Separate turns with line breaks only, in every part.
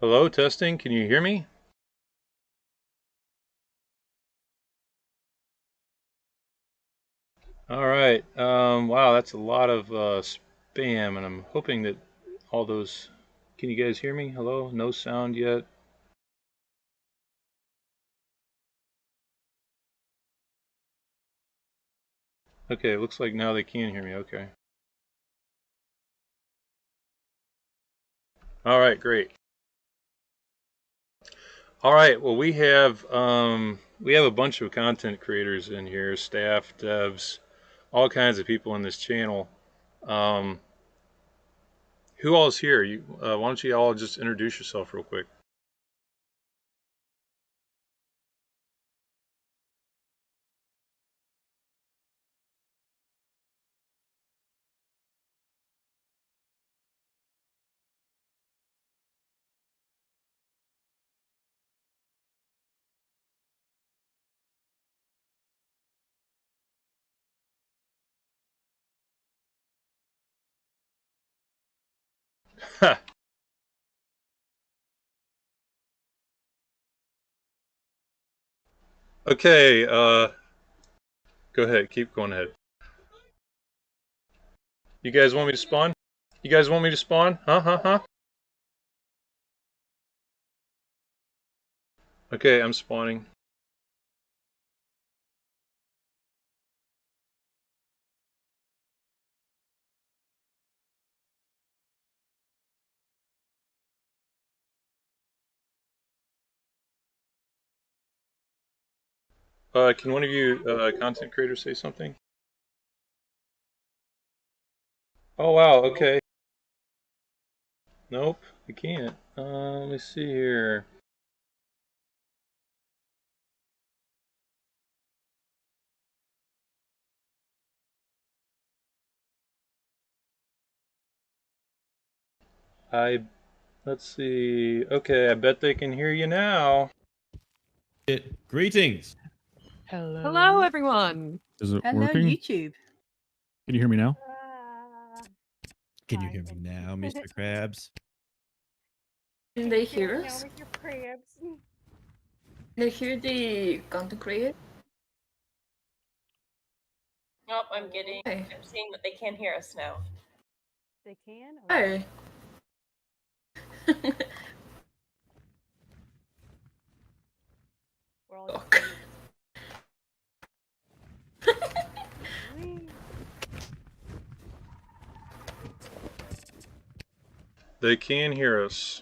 Hello, testing. Can you hear me? All right. Wow, that's a lot of spam, and I'm hoping that all those. Can you guys hear me? Hello? No sound yet. Okay, it looks like now they can hear me. Okay. All right, great. All right. Well, we have a bunch of content creators in here, staff, devs, all kinds of people in this channel. Um, who all is here? Why don't you all just introduce yourself real quick? Okay. Go ahead. Keep going ahead. You guys want me to spawn? You guys want me to spawn? Huh? Okay, I'm spawning. Can one of you content creators say something? Oh wow, okay. Nope, I can't. Let me see here. Let's see. Okay, I bet they can hear you now.
Greetings.
Hello, everyone.
Is it
Hello,
working?
YouTube.
Can you hear me now?
Can you hear me now, Mr. Krabs?
Can they hear us? They hear the content creator?
Nope, I'm seeing that they can't hear us now.
They can?
Hi.
We're all
Fuck.
They can hear us.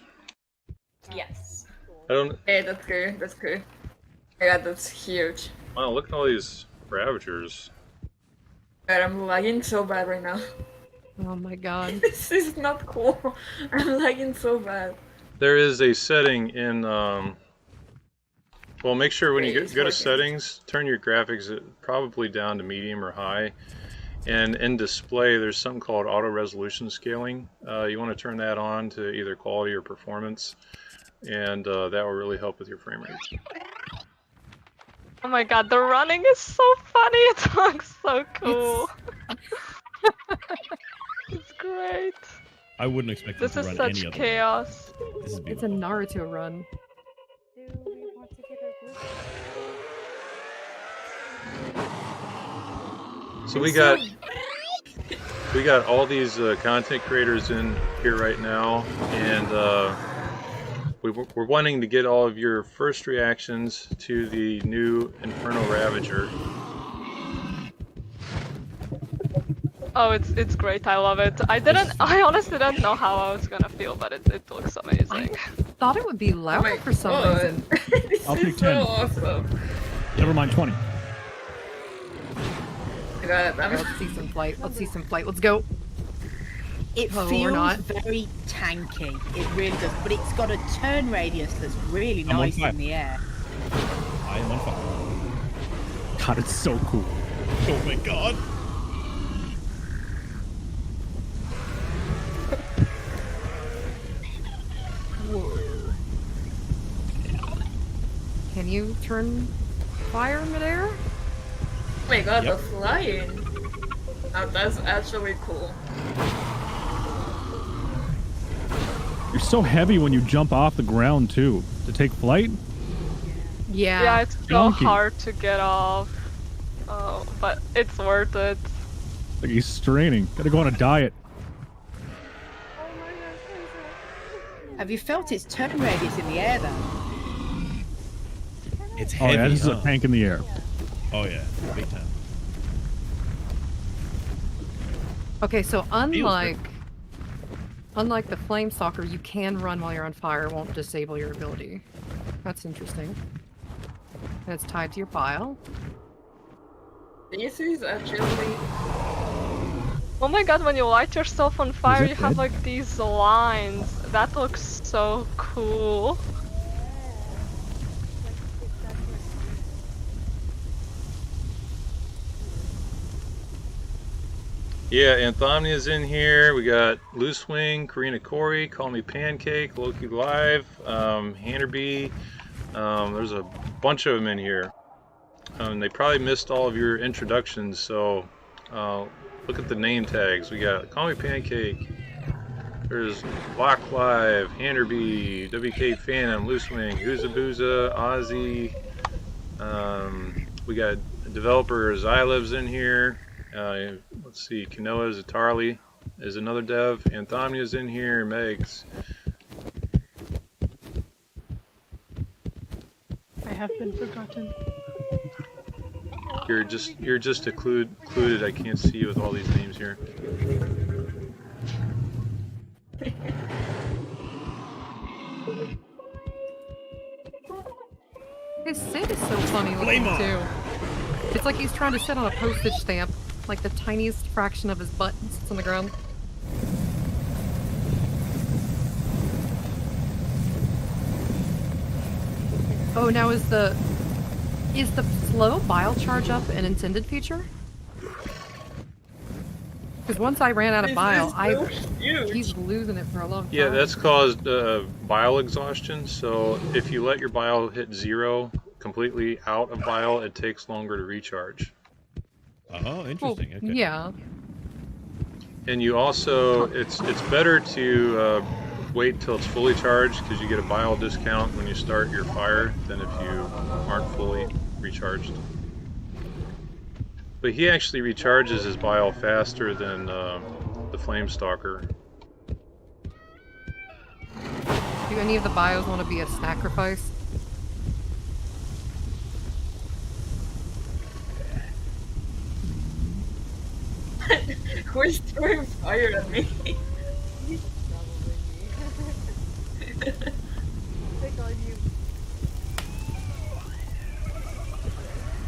Yes.
I don't.
Hey, that's good. That's good. Yeah, that's huge.
Wow, look at all these ravagers.
God, I'm lagging so bad right now.
Oh my god.
This is not cool. I'm lagging so bad.
There is a setting in. Well, make sure when you
It's
go to
working.
settings, turn your graphics probably down to medium or high. And in display, there's something called auto resolution scaling. You want to turn that on to either quality or performance, and that will really help with your frame rate.
Oh my god, the running is so funny. It looks so cool. It's great.
I wouldn't expect
This
them
is
to run
such
any other
chaos.
way. This is
It's a
beautiful.
Naruto run.
Do we want to get our group?
So we got all these content creators in here right now, and we're wanting to get all of your first reactions to the new infernal ravager.
Oh, it's great. I love it. I honestly didn't know how I was gonna feel, but it looks amazing.
Thought it would be louder
my
for some
God.
reason.
This
I'll
is
pick
so
10.
awesome.
Never mind, 20.
God,
Let's see some flight. Let's see some flight. Let's go.
It
Oh, or
feels
not.
very tanky. It really does. But it's got a turn radius that's really
I'm on
nice
fire.
in the air.
I am on fire.
God, it's so cool.
Oh my god.
Can you turn fire midair?
oh my god,
Yep.
the flying. Oh, that's actually cool.
You're so heavy when you jump off the ground too. To take flight?
Yeah.
Yeah, it's so
Donkey.
hard to get off. Oh, but it's worth it.
Like he's straining. Gotta go on a diet.
Have you felt its turn radius in the air though?
It's
Oh
heavy.
yeah, this is
huh?
a tank in the air.
Oh yeah, big time.
Okay, so
Feels
unlike the flame stalker, you can run while you're on fire. It won't disable your ability. That's interesting. And it's tied to your bile.
This is actually.
Oh my god, when you light yourself on fire,
it
you have
dead?
like these lines. That looks so cool.
Yeah, Anthomnia's in here. We got Loose Wing, Karina Corey, Call Me Pancake, Loki Live, Hannerby. There's a bunch of them in here. They probably missed all of your introductions, so look at the name tags. We got Call Me Pancake. There's Lock Live, Hannerby, WK Phantom, Loose Wing, Hooza Booza, Ozzy. We got developer Xylev's in here. Let's see, Kanoa Zatarli is another dev. Anthomnia's in here. Megs.
I have been forgotten.
You're just included. I can't see you with all these names here.
His sit is so funny looking
Flame on.
too. It's like he's trying to sit on a postage stamp. Like the tiniest fraction of his butt sits on the ground. Oh, now is the slow bile charge up an intended feature? Because once I ran out of bile, he's losing it for a long time.
Yeah, that's caused bile exhaustion. So if you let your bile hit 0 completely out of bile, it takes longer to recharge.
Oh, interesting. Okay.
Yeah.
And you also, it's better to wait till it's fully charged because you get a bile discount when you start your fire than if you aren't fully recharged. But he actually recharges his bile faster than the flame stalker.
Do any of the bios want to be a sacrifice?
Who is throwing fire at me?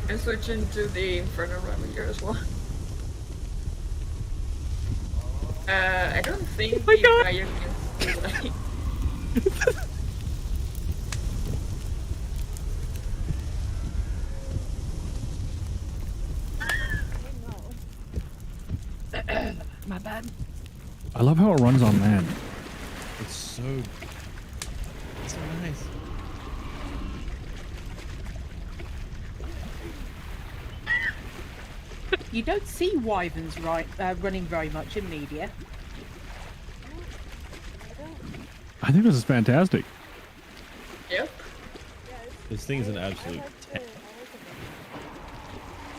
I'm switching to the infernal ravager as well. I don't think the fire can like.
My bad.
I love how it runs on land.
It's so nice.
You don't see wyverns running very much in media.
I think this is fantastic.
Yep.
This thing is an absolute tank.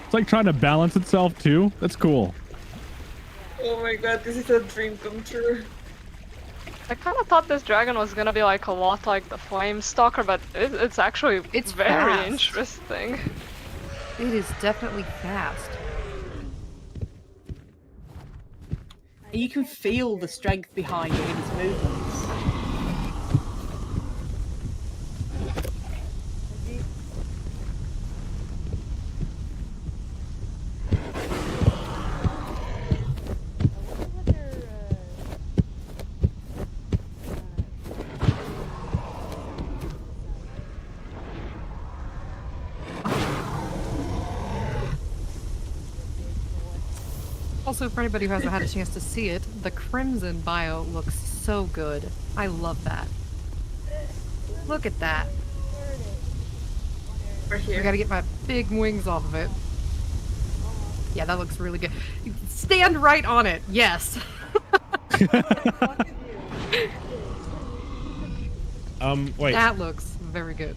It's like trying to balance itself too. That's cool.
Oh my god, this is a dream come true.
I kind of thought this dragon was gonna be like a lot like the flame stalker, but it's actually
It's
very
fast.
interesting.
It is definitely fast.
And you can feel the strength behind it in its movements.
Also, for anybody who hasn't had a chance to see it, the crimson bio looks so good. I love that. Look at that.
We're
I
here.
gotta get my big wings off of it. Yeah, that looks really good. Stand right on it. Yes.
Wait.
That looks very good.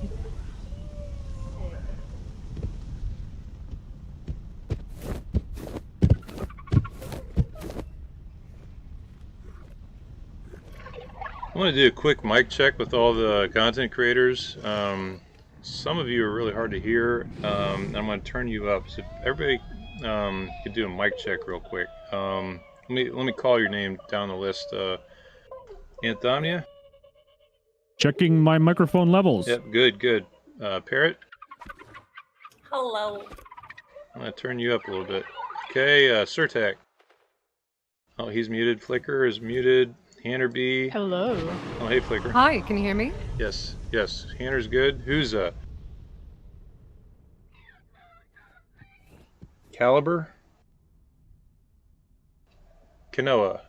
I want to do a quick mic check with all the content creators. Some of you are really hard to hear. I'm going to turn you up. So if everybody could do a mic check real quick. Let me call your name down the list. Antonia?
Checking my microphone levels.
Yep, good. Parrot?
Hello.
I'm going to turn you up a little bit. Okay, Surtak. Oh, he's muted. Flicker is muted. Hanner B.
Hello.
Oh, hey, Flicker.
Hi, can you hear me?
Yes. Hanner's good. Who's Caliber? Kanoa.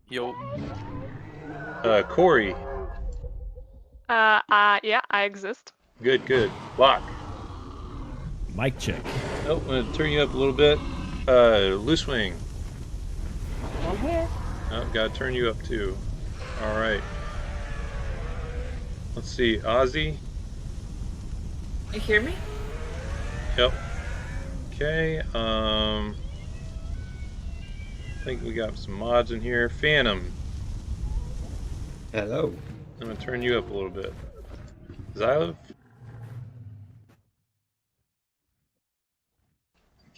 Yo.
Corey.
Yeah, I exist.
Good. Lock.
Mic check.
Oh, I'm going to turn you up a little bit. Loose Wing.
I'm here.
Oh, gotta turn you up too. Alright. Let's see, Ozzy.
You hear me?
Yep. Okay, I think we got some mods in here. Phantom.
Hello.
I'm gonna turn you up a little bit. Xylov?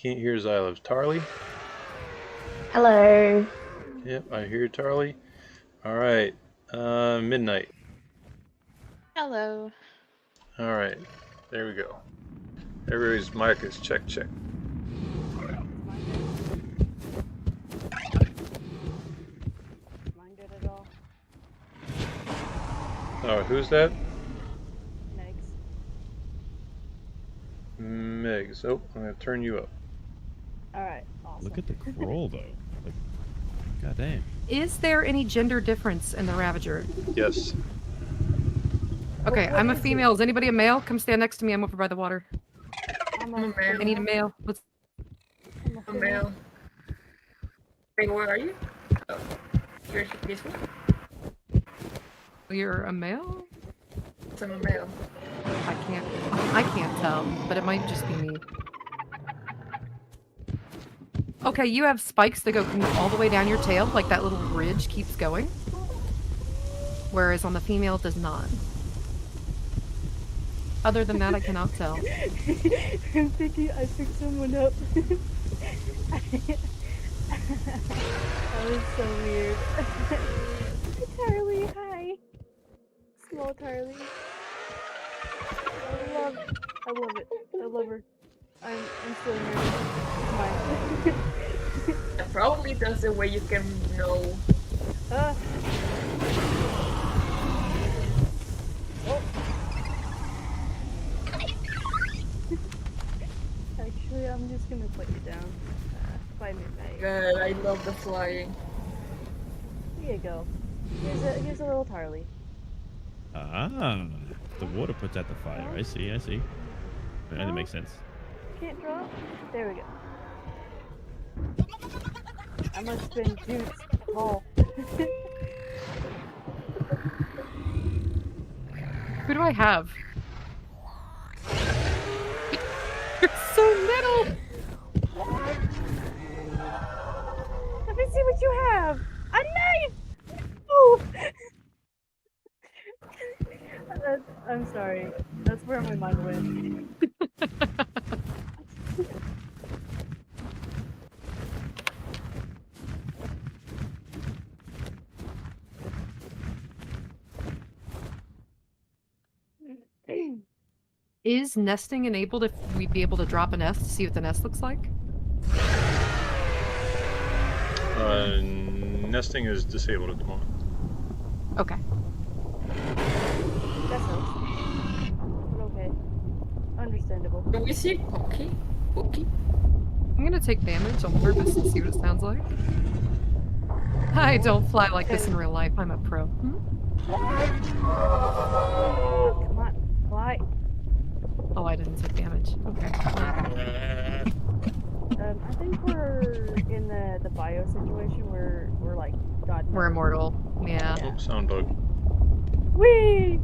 Can't hear Xylov. Tarly?
Hello.
Yep, I hear Tarly. Alright. Midnight.
Hello.
Alright. There we go. Everybody's mic is check.
Mine good at all?
Oh, who's that?
Megs.
Megs. Oh, I'm gonna turn you up.
Alright, awesome.
Look at the crawl though. Like, goddamn.
Is there any gender difference in the Ravager?
Yes.
Okay, I'm a female. Is anybody a male? Come stand next to me. I'm over by the water.
I'm
I'm a male.
I need a male. Let's.
I'm a male. Wait, where are you? Oh, you're this one?
You're a male?
I'm a male.
I can't tell, but it might just be me. Okay, you have spikes that go all the way down your tail, like that little ridge keeps going. Whereas on the female, it does not. Other than that, I cannot tell.
I'm thinking I picked someone up. That was so weird. Tarly, hi. Small Tarly. I love it. I love her. I'm still nervous. It's mine.
Probably that's the way you can know.
Oh. Actually, I'm just gonna put you down by midnight.
God, I love the flying.
Here you go. Here's a little Tarly.
Ah, the water puts out the fire. I see. That makes sense.
Can't drop? There we go. I must have been Jude's call.
Who do I have? You're so little!
Let me see what you have! A knife! Oh! I'm sorry. That's where my mind went.
Is nesting enabled if we'd be able to drop a nest to see what the nest looks like?
Nesting is disabled at the moment.
Okay.
That sucks. But okay. Understandable.
Do we see Pokey?
I'm gonna take damage on purpose and see what it sounds like. I don't fly like this in real life. I'm a pro.
Come on, fly.
Oh, I didn't take damage. Okay.
I think we're in the bio situation where we're like God.
We're immortal. Yeah.
Oh, sound bug.
Whee!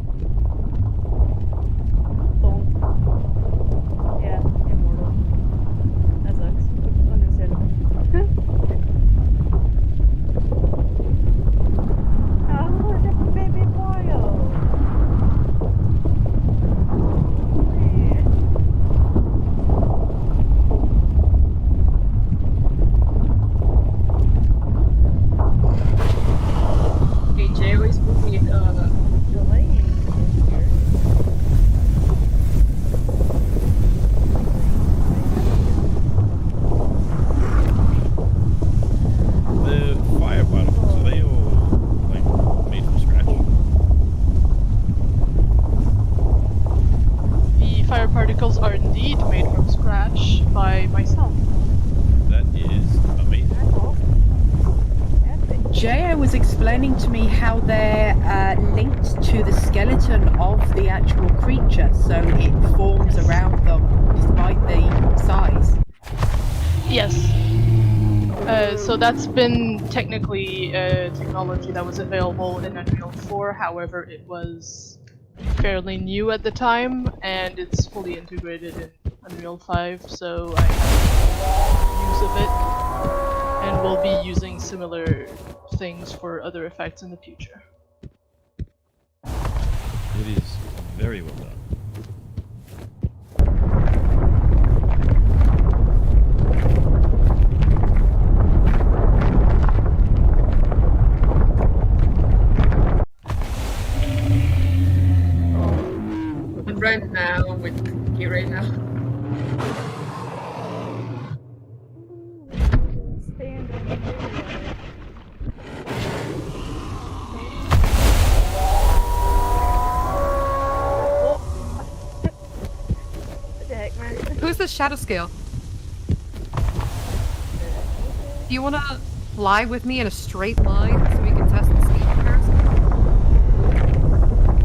Boom. Yeah, immortal. That sucks. Understandable. Oh, look at baby boyo.
Hey, Jay always put me
Delaying is here.
The fire particles, are they all like made from scratch?
The fire particles are indeed made from scratch by myself.
That is amazing.
That's awesome. Epic.
Jo was explaining to me how they're linked to the skeleton of the actual creature, so it forms around them despite the size.
Yes. So that's been technically a technology that was available in Unreal 4, however it was fairly new at the time, and it's fully integrated in Unreal 5, so I have use of it, and we'll be using similar things for other effects in the future.
It is very well done.
right now with you right now.
Stand in the video. What the heck, man?
Who's the shadow scale? Do you want to fly with me in a straight line so we can test the speed comparison?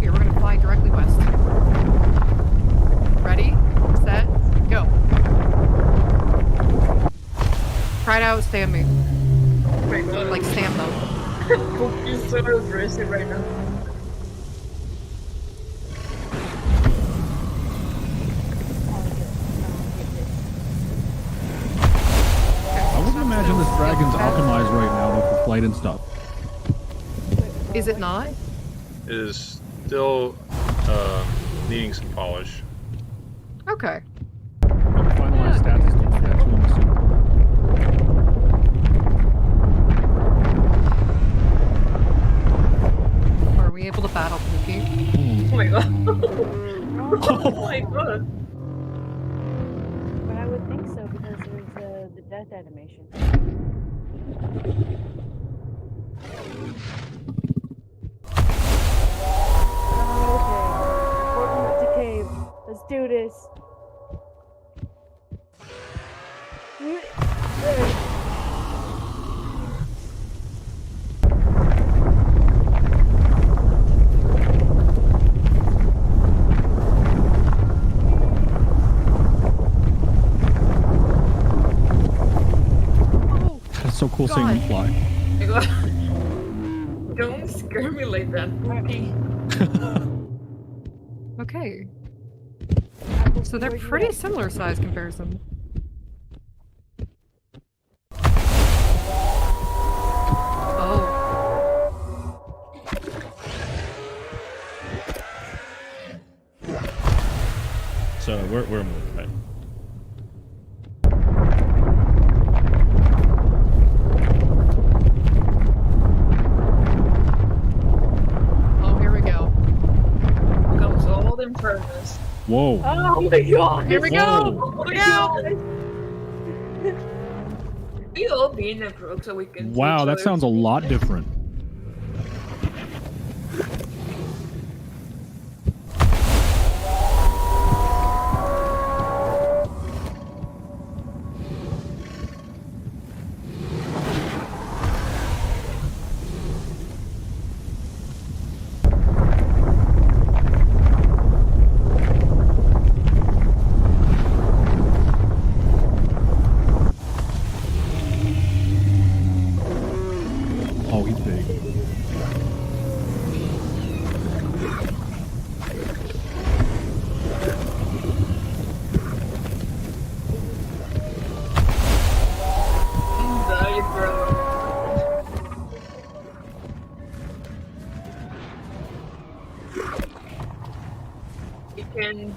Here, we're gonna fly directly west. Ready, set, go. Try to outstand me.
Oh my god.
Like stand though.
Book is so aggressive right now.
I wouldn't imagine this dragon's alchemized right now though for flight and stuff.
Is it not?
It is still needing some polish.
Okay.
Finalized stats is for that too, I'm assuming.
Are we able to battle Pookie?
Oh my god. Oh my god.
But I would think so because there's the death animation. Okay, report to cave. Let's do this.
It's so cool seeing them fly.
Oh my god. Don't scare me like that, Pookie.
Okay. So they're pretty similar size comparison. Oh.
So we're moving, right?
Oh, here we go.
Comes all the infernos.
Whoa.
Oh my god!
Here we go!
Oh my
Yeah.
god. We all be in a group so we can see
Wow,
each
that
other.
sounds a lot different. Oh, he's big.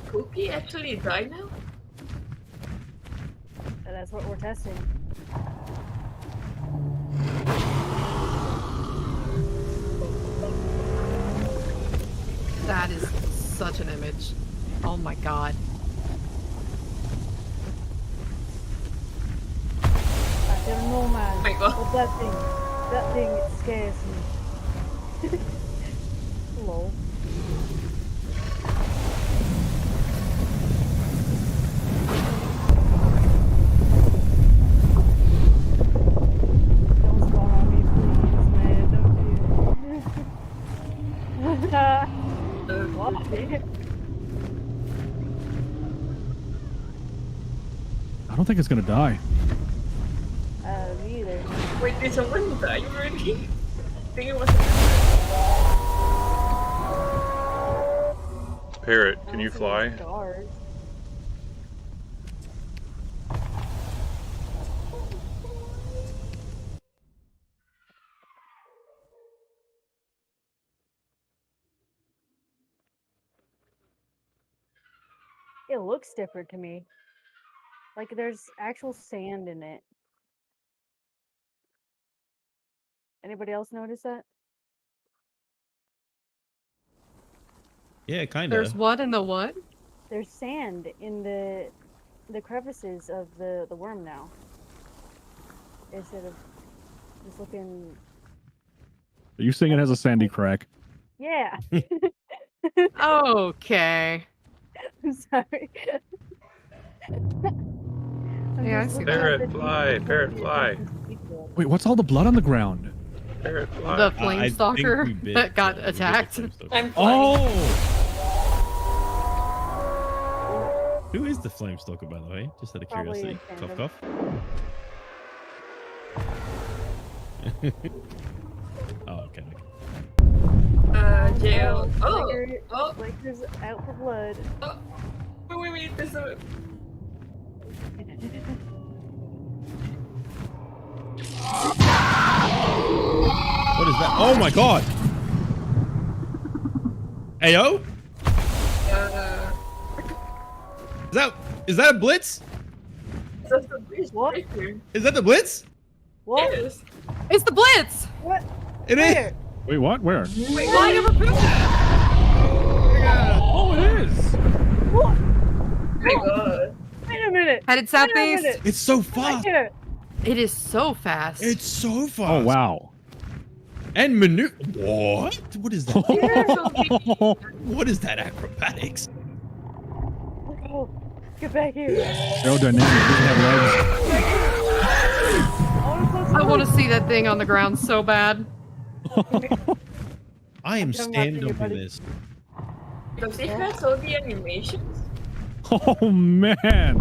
Cookie actually die now?
That's what we're testing.
That is such an image. Oh my god.
I don't know, man.
Oh my god.
But that thing, it scares me. Lol. Don't spawn on me, please, man. Don't do it. What?
I don't think it's gonna die.
Me either.
Wait, did someone die already? I think it was.
Parrot, can you fly?
Stars. It looks different to me. Like there's actual sand in it. Anybody else notice that?
Yeah, kind
There's
of.
what in the what?
There's sand in the crevices of the worm now. Instead of just looking.
Are you saying it has a sandy crack?
Yeah.
Okay.
I'm sorry.
Yeah, I see that.
Parrot, fly, parrot, fly.
Wait, what's all the blood on the ground?
Parrot, fly.
The
I
flame
think
stalker
we bit-
that got
yeah, we bit the
attacked.
flame stalker.
I'm flying.
Oh! Who is the flame stalker, by the way? Just out of
Probably
curiosity.
a
Cough,
fandom.
cough. Oh, okay.
Jail. Oh!
Laker,
Oh!
Laker's out for blood.
Wait, there's a...
What is that? Oh my god! Ayo? Is that a blitz?
That's the bridge
What?
breaker.
Is that the blitz?
What?
Yes.
It's the Blitz!
What?
It is.
Where?
Wait, what? Where?
Wait,
Why never built it?
Oh, it is!
What?
oh my god.
Wait a minute.
Headed
Wait a
southeast.
minute.
It's so
Right
fast.
here.
It is so fast.
It's so fast.
Oh, wow.
And What? What is that? What is that acrobatics?
Oh, get back here.
Aerodynamic, doesn't have legs.
I want to see that thing on the ground so bad.
I am
Come back
stand
here,
over
buddy.
this.
Does it have all the animations?
Oh, man.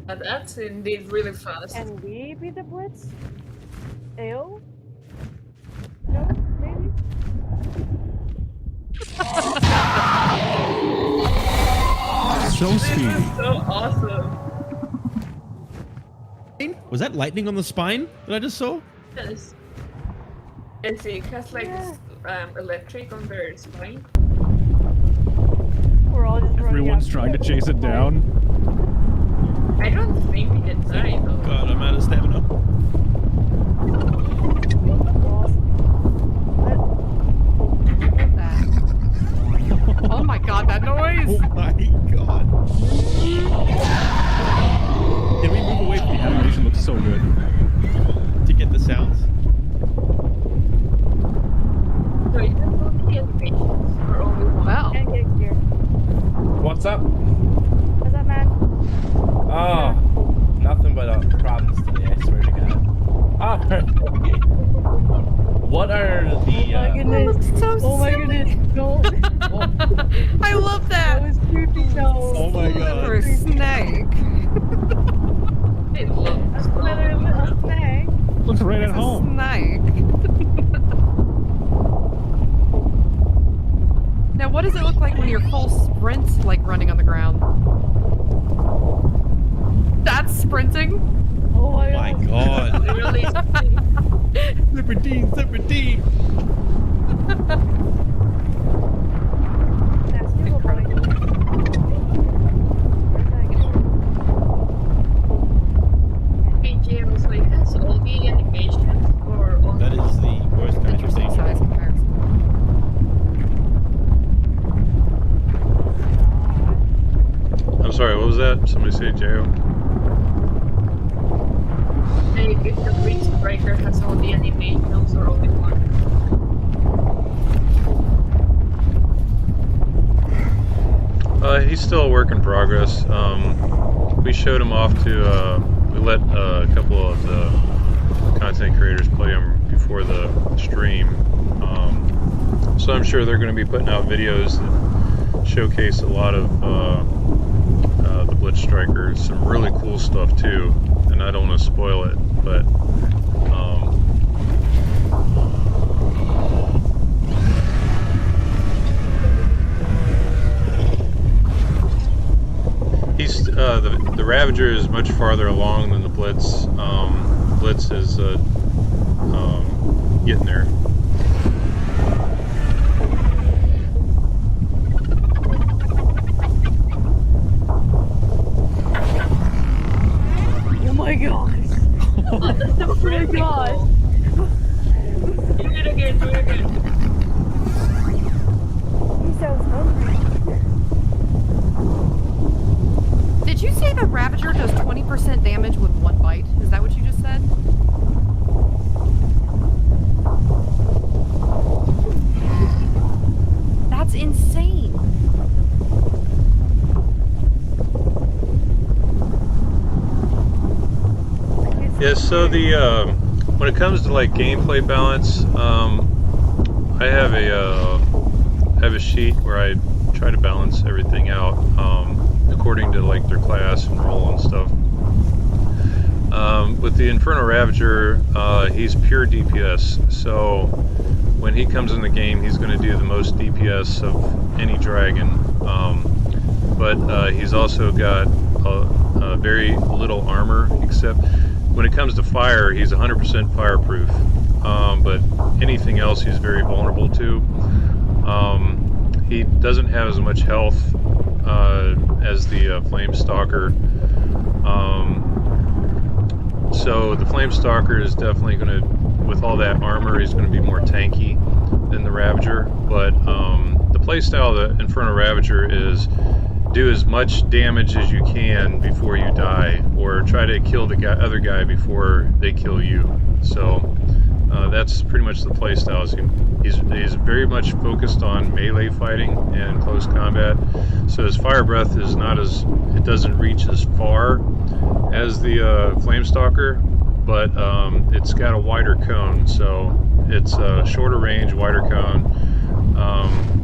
That's indeed really fast.
Can we be the Blitz? Ayo? No, maybe?
So
This
speedy.
is so awesome.
Was that lightning on the spine that I just saw?
Yes. And see, it has like
Yeah.
electric on their spine.
We're all just running
Everyone's
out.
trying to chase it down.
I don't think we can die though.
God, I'm out of stamina.
Oh my god, that noise!
Oh my god. Can we move away from
The animation looks so good.
to get the sounds?
So it has all the animations for only one.
Wow.
Can't get here.
What's up?
What's up, man?
Oh, nothing but problems today, I swear to God. What are
Oh my
the,
goodness.
so
Oh my
silly.
goodness. Don't.
I love
That
that.
was creepy, though.
Oh my god.
For a snake.
It looks
That's literally a snake.
Looks right at
It's a
home.
snake. Now, what does it look like when you're full sprint, like running on the ground? That's sprinting.
Oh my
My
god.
god.
literally
Serpentine, serpentine.
That's you, buddy. Where's that going?
Hey, Jim, so it has all the animations or all
That is the voice
Interesting
conversation.
size comparison.
I'm sorry, what was that? Somebody say J-O?
Hey, if the Breeze Breaker has all the animations or only one.
He's still a work in progress. We showed him off to, we let a couple of the content creators play him before the stream. So I'm sure they're going to be putting out videos that showcase a lot of the Blitz Strikers, some really cool stuff too. And I don't want to spoil it, but he's the Ravager is much farther along than the Blitz. Blitz is getting there.
Oh my gosh.
Oh, that's so pretty
gosh.
cool. Do it again, do it again.
He sounds hungry.
Did you say the Ravager does 20% damage with one bite? Is that what you just said? That's insane.
Yeah, so the when it comes to like gameplay balance, I have a sheet where I try to balance everything out according to like their class and role and stuff. With the Infernal Ravager, he's pure DPS, so when he comes in the game, he's going to do the most DPS of any dragon. But he's also got very little armor, except when it comes to fire, he's 100% fireproof. But anything else he's very vulnerable to. He doesn't have as much health as the Flame Stalker. So the Flame Stalker is definitely going to, with all that armor, he's going to be more tanky than the Ravager. But the playstyle of the Infernal Ravager is do as much damage as you can before you die, or try to kill the other guy before they kill you. So that's pretty much the playstyle. He's very much focused on melee fighting and close combat. So his fire breath is not as, it doesn't reach as far as the Flame Stalker, but it's got a wider cone. So it's a shorter range, wider cone,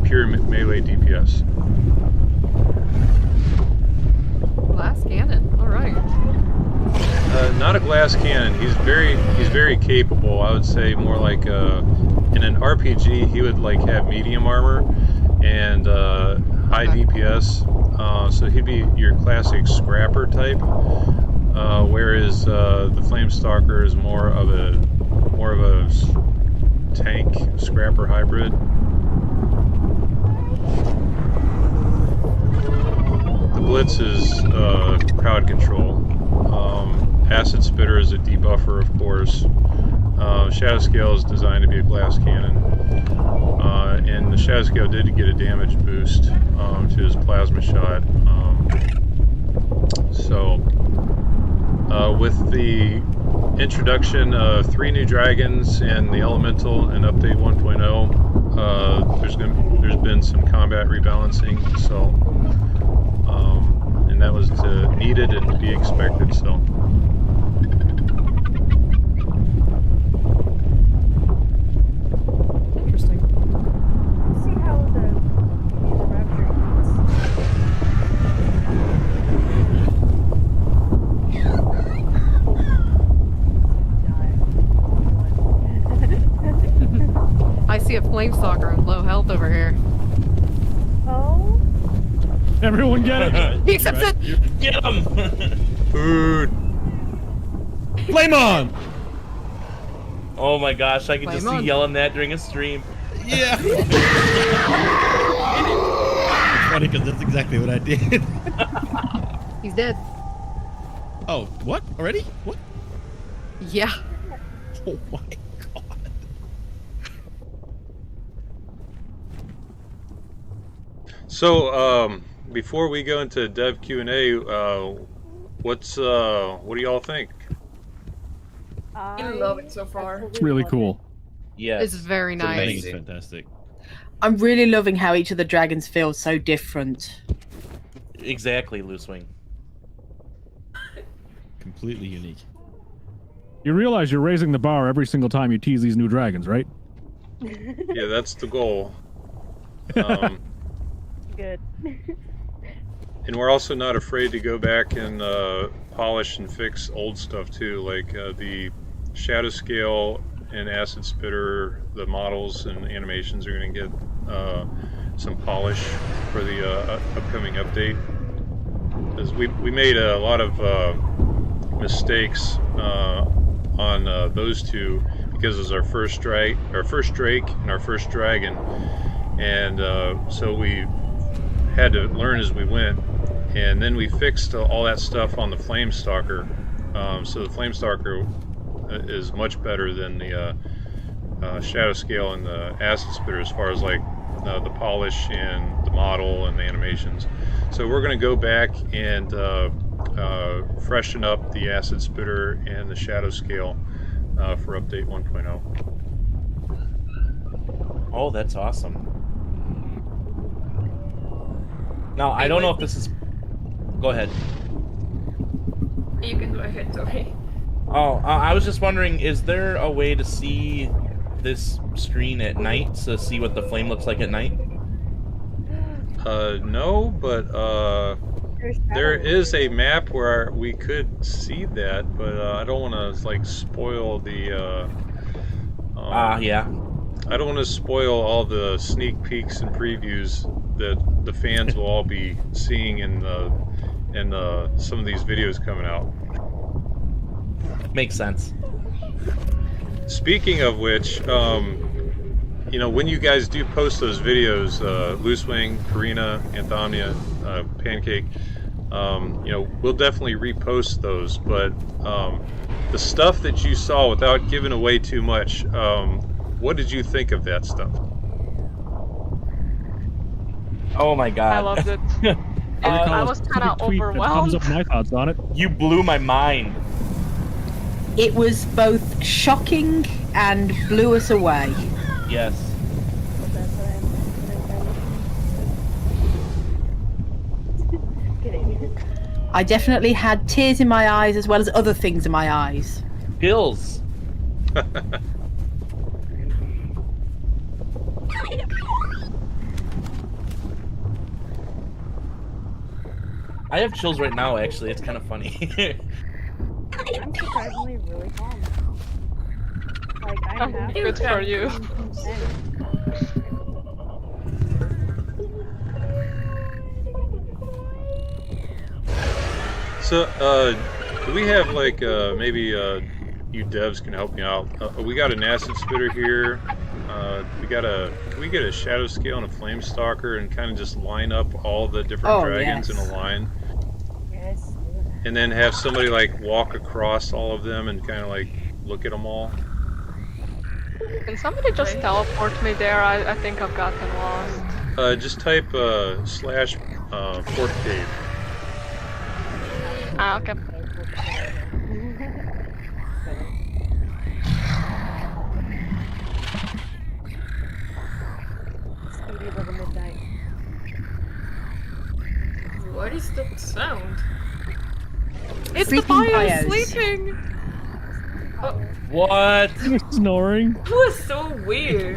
pure melee DPS.
Glass cannon. All right.
Not a glass cannon. He's very capable. I would say more like in an RPG he would like have medium armor and high DPS. So he'd be your classic scrapper type. Whereas the Flame Stalker is more of a tank scrapper hybrid. The Blitz is crowd control. Acid Spitter is a debuffer, of course. Shadow Scale is designed to be a glass cannon. And the Shadow Scale did get a damage boost to his plasma shot. With the introduction of 3 new dragons and the Elemental in Update 1.0, there's been some combat rebalancing. So, and that was needed and to be expected. So.
Interesting.
Let's see how the Raptor
I see a Flame Stalker with low health over here.
Oh?
Everyone get it?
He accepts it!
Get him!
Food.
Flame on!
Oh my gosh, I can just
Flame
see
on.
yelling that during a stream.
Yeah. It's funny because that's exactly what I did.
He's dead.
Oh, what? Already? What?
Yeah.
Oh my god.
So, before we go into dev Q&A, what do y'all think?
I love it so far.
It's really cool.
Yes.
It's very
I
nice.
think it's fantastic.
I'm really loving how each of the dragons feels so different.
Exactly, Loose Wing.
Completely unique.
You realize you're raising the bar every single time you tease these new dragons, right?
Yeah, that's the goal.
Good.
And we're also not afraid to go back and polish and fix old stuff too, like the shadow scale and acid spitter. The models and animations are going to get some polish for the upcoming update. Because we made a lot of mistakes on those two because it was our first drake and our first dragon, and so we had to learn as we went. And then we fixed all that stuff on the Flamestalker. So the Flamestalker is much better than the Shadow Scale and the Acid Spitter as far as like the polish and the model and the animations. So we're going to go back and freshen up the Acid Spitter and the Shadow Scale for update 1.0.
Oh, that's awesome. Now, I don't know if this is... Go ahead.
You can go ahead, sorry.
Oh, I was just wondering, is there a way to see this screen at night, to see what the flame looks like at night?
No, but there is a map where we could see that, but I don't want to like spoil the.
Yeah.
I don't want to spoil all the sneak peeks and previews that the fans will all be seeing in some of these videos coming out.
Makes sense.
Speaking of which, you know, when you guys do post those videos, Loosewing, Karina, Anthomnia, Pancake, you know, we'll definitely repost those. But the stuff that you saw, without giving away too much, what did you think of that stuff?
Oh my god.
I loved it. I was kind of overwhelmed.
Thumbs up my thoughts on it.
You blew my mind.
It was both shocking and blew us away.
Yes.
I definitely had tears in my eyes as well as other things in my eyes.
Gills. I have chills right now, actually. It's kind of funny.
I'm surprisingly really calm. Like, I'm happy.
Good for you.
So, do we have like maybe you devs can help me out? We got an acid spitter here. Can we get a shadow scale and a flame stalker and kind of just line up all the different dragons in a line?
Yes.
And then have somebody like walk across all of them and kind of like look at them all.
Can somebody just teleport me there? I think I've gotten lost.
Just type / Fort Cave.
Ah, okay.
Speedy little midnight.
What is the sound?
It's the
Freaking
fire
fires.
sleeping!
What?
You're snoring.
That was so weird.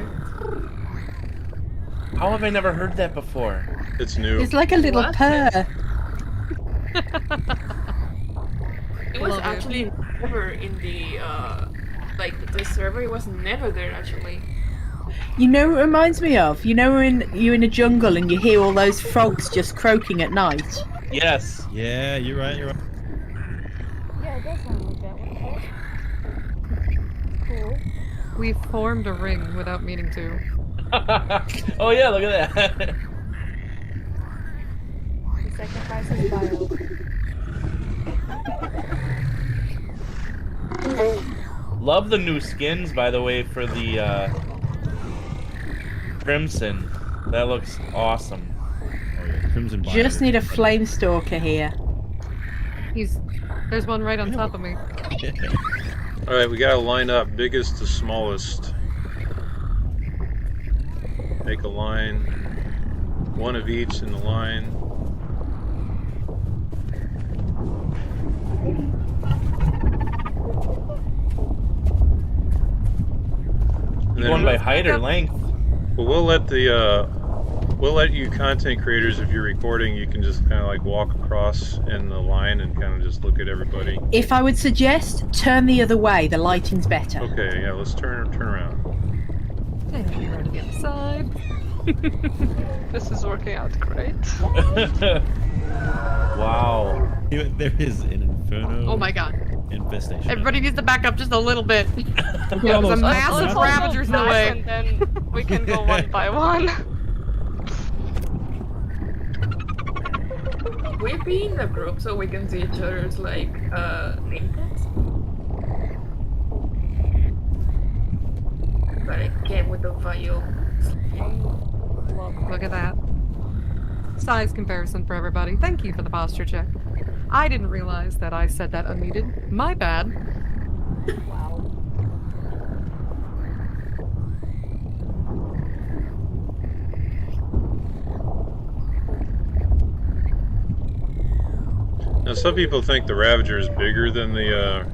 How have I never heard that before?
It's new.
It's like a little
What?
purr.
It was
Love it.
actually never in the like the server. It was never there actually.
You know what it reminds me of? You know when you're in a jungle and you hear all those frogs just croaking at night?
Yes.
Yeah, you're right, you're right.
Yeah, it does sound like that. What the heck? Cool.
We formed a ring without meaning to.
Oh yeah, look at that.
The sacrifices bio.
Love the new skins, by the way, for the Crimson. That looks awesome.
Oh yeah, Crimson Bio.
Just need a flame stalker here.
There's one right on top of me.
All right, we gotta line up biggest to smallest. Make a line, one of each in the line. And
Going by height or length?
Well, we'll let you content creators, if you're recording, you can just kind of like walk across in the line and kind of just look at everybody.
If I would suggest, turn the other way. The lighting's better.
Okay, yeah, let's turn around.
And go to the other side.
This is working out great.
Wow.
There is an inferno.
Oh my god.
Infestation.
Everybody needs to back up just a little bit.
There's
There's a massive
Let's
ravagers in the
go
way.
back and then we can go one by one.
We be in a group so we can see each other's like name tags. But I came with the vial.
Look at that. Size comparison for everybody. Thank you for the posture check. I didn't realize that I said that unmuted. My bad.
Wow.
Now, some people think the Ravager is bigger than the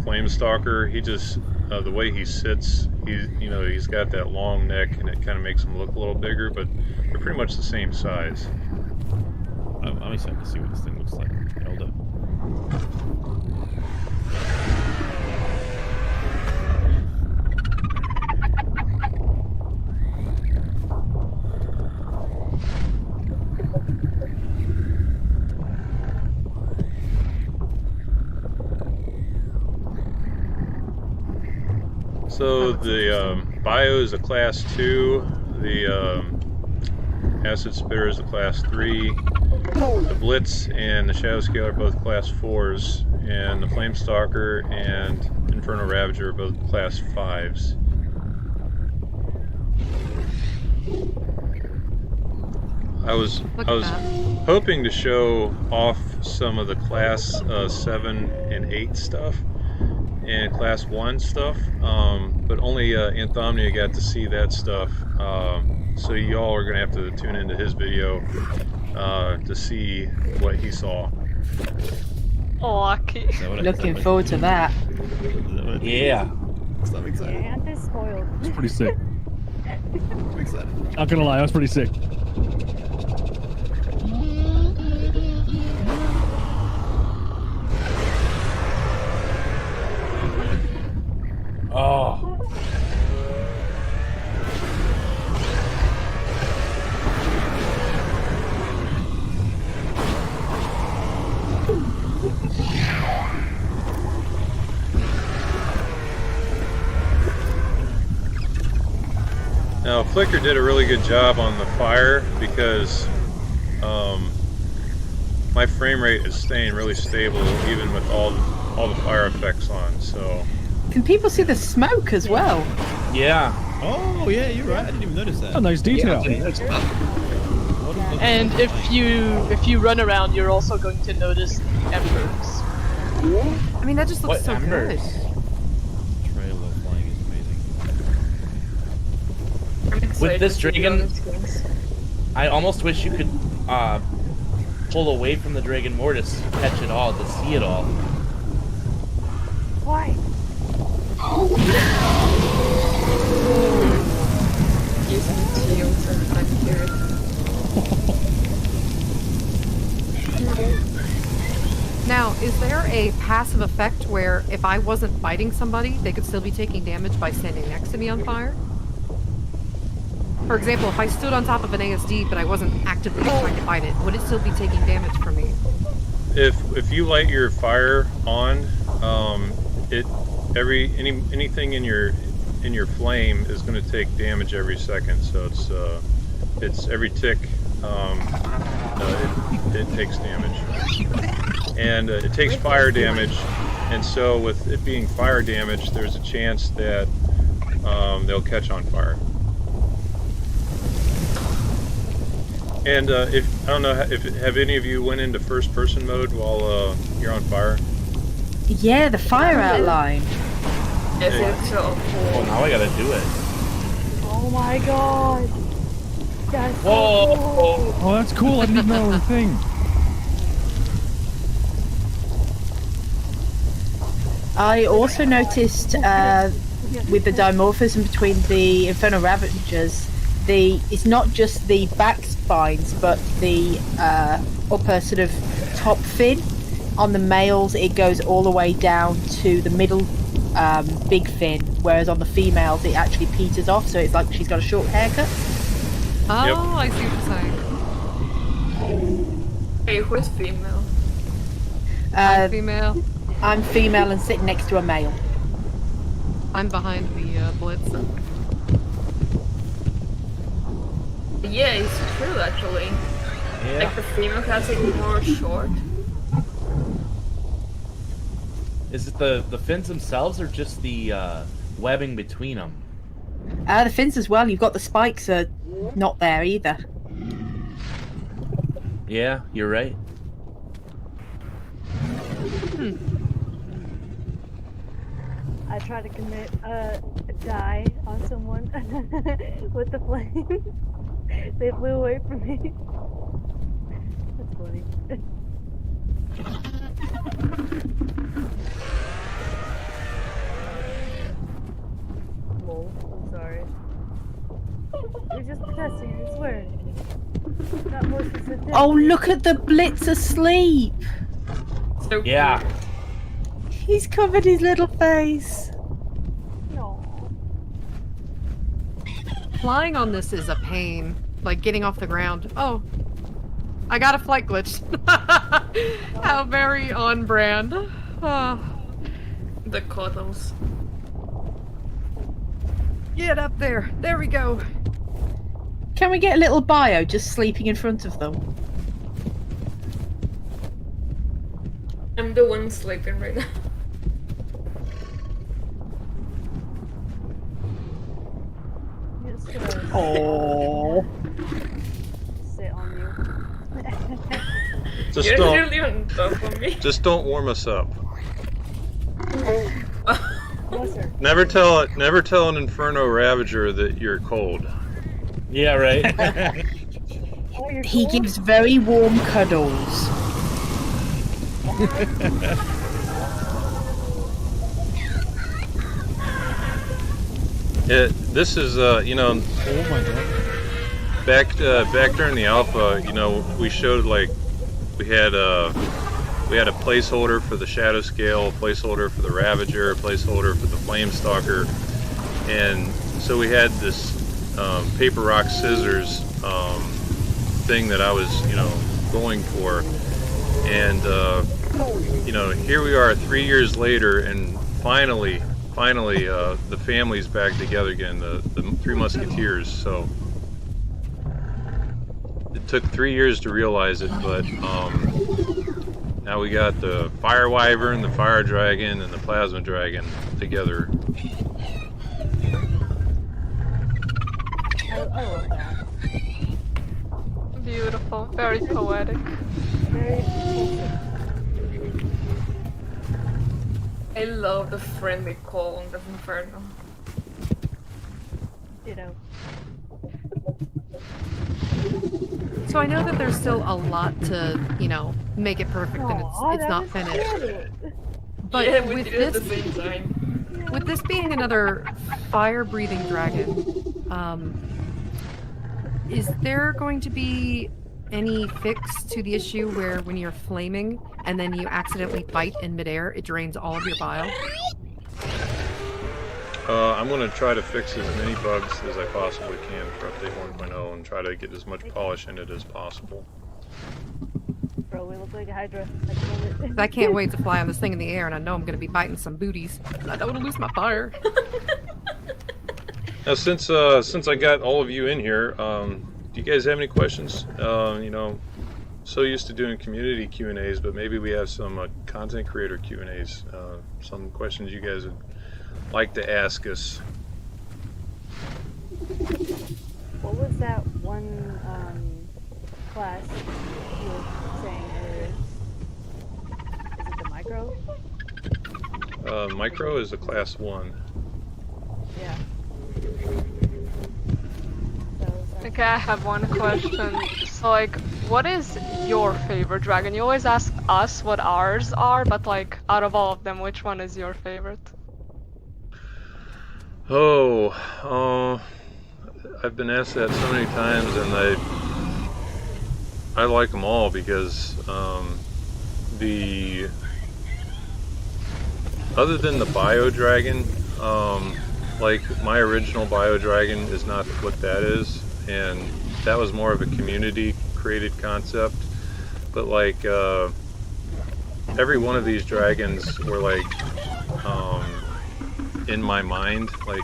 Flame Stalker. He just, the way he sits, he's got that long neck, and it kind of makes him look a little bigger. But they're pretty much the same size.
I'm excited to see what this thing looks like. Elder.
So the Bio is a Class 2, the Acid Spitter is a Class 3, the Blitz and the Shadow Scale are both Class 4s, and the Flame Stalker and Infernal Ravager are both Class 5s. I was hoping to show off some of the Class 7 and 8 stuff and Class 1 stuff, but only Anthomnia got to see that stuff, so y'all are going to have to tune into his video to see what he saw.
Lucky.
Looking forward to that.
Yeah.
I'm excited.
Yeah, Anthony's spoiled.
It's pretty sick.
I'm excited.
Not gonna lie, that was pretty sick.
Oh.
Now, Flicker did a really good job on the fire because my frame rate is staying really stable even with all the fire effects on. So.
Can people see the smoke as well?
Yeah.
Oh yeah, you're right. I didn't even notice that.
Oh, nice detail.
And if you run around, you're also going to notice the embers.
I mean, that just looks so
embers?
good.
Trail of flying is amazing.
I'm excited
With this
to see the
dragon,
other skins.
I almost wish you could pull away from the Dragon more to catch it all, to see it all.
Why?
Using shields and accurate.
Now, is there a passive effect where if I wasn't fighting somebody, they could still be taking damage by standing next to me on fire? For example, if I stood on top of an ASD but I wasn't actively trying to fight it, would it still be taking damage from me?
If you light your fire on, anything in your in your flame is going to take damage every second. So it's every tick it takes damage, and it takes fire damage. And so with it being fire damage, there's a chance that they'll catch on fire. And if I don't know if have any of you went into first-person mode while you're on fire?
Yeah, the fire outline.
Yes, it's so
Oh, now I gotta do it.
Oh my god. That's so
Whoa!
cool.
Oh, that's cool. I didn't even know it was a thing.
I also noticed with the dimorphism between the infernal ravagers, it's not just the back spines, but the upper sort of top fin. On the males, it goes all the way down to the middle big fin, whereas on the females, it actually peters off, so it's like she's got a short haircut.
Oh,
Yep.
I see what you're saying.
Hey, who's female?
I'm female.
I'm female and sitting next to a male.
I'm behind the blitz.
Yeah, it's true actually.
Yeah.
Like the female has it more short.
Is it the fins themselves or just the webbing between them?
The fins as well. You've got the spikes are not there either.
Yeah, you're right.
I tried to commit a die on someone with the flame. They flew away from me. That's funny. Lol, I'm sorry. We're just testing, I swear. Not more specific.
Oh, look at the blitz asleep.
So
Yeah.
He's covered his little face.
No.
Flying on this is a pain. Like getting off the ground. Oh, I got a flight glitch. How very on brand. Oh,
the cuddles.
get up there. There we go.
Can we get a little bio just sleeping in front of them?
I'm the one sleeping right now.
Just gonna
Oh.
sit on you.
Just
You're
don't,
really on top of me.
just don't warm us up.
Yes, sir.
Never tell an Inferno Ravager that you're cold.
Yeah, right.
Oh, you're
He
cold?
gives very warm cuddles.
This is you know,
Oh my god.
back during the alpha, you know, we showed like we had a placeholder for the shadow scale, a placeholder for the Ravager, a placeholder for the Flame Stalker, and so we had this paper rock scissors thing that I was, you know, going for, and you know, here we are 3 years later, and finally the family's back together again, the Three Musketeers. So it took 3 years to realize it, but now we got the Fire Wyvern, the Fire Dragon, and the Plasma Dragon together.
I love that.
Beautiful, very poetic.
Very poetic.
I love the friendly call on the Inferno.
Ditto.
So I know that there's still a lot to, you know, make it perfect and
Aw,
it's
that
not
was
finished.
cute.
But
yeah, we
with
did it at
this
the same time.
with this being another fire-breathing dragon, is there going to be any fix to the issue where when you're flaming and then you accidentally bite in midair, it drains all of your bile?
I'm going to try to fix as many bugs as I possibly can for update 1.0 and try to get as much polish in it as possible.
Bro, we look like a Hydra. I love it.
I can't wait to fly on this thing in the air, and I know I'm going to be biting some booties. I don't want to lose my fire.
Now, since I got all of you in here, do you guys have any questions? You know, so used to doing community Q&As, but maybe we have some content creator Q&As. Some questions you guys would like to ask us.
What was that one class you were saying earlier? Is it the micro?
Micro is a class 1.
Yeah.
Okay, I have one question. So, like, what is your favorite dragon? You always ask us what ours are, but like, out of all of them, which one is your favorite?
Oh, I've been asked that so many times, and I like them all because other than the bio dragon, like my original bio dragon is not what that is, and that was more of a community created concept. But like every one of these dragons were like in my mind. Like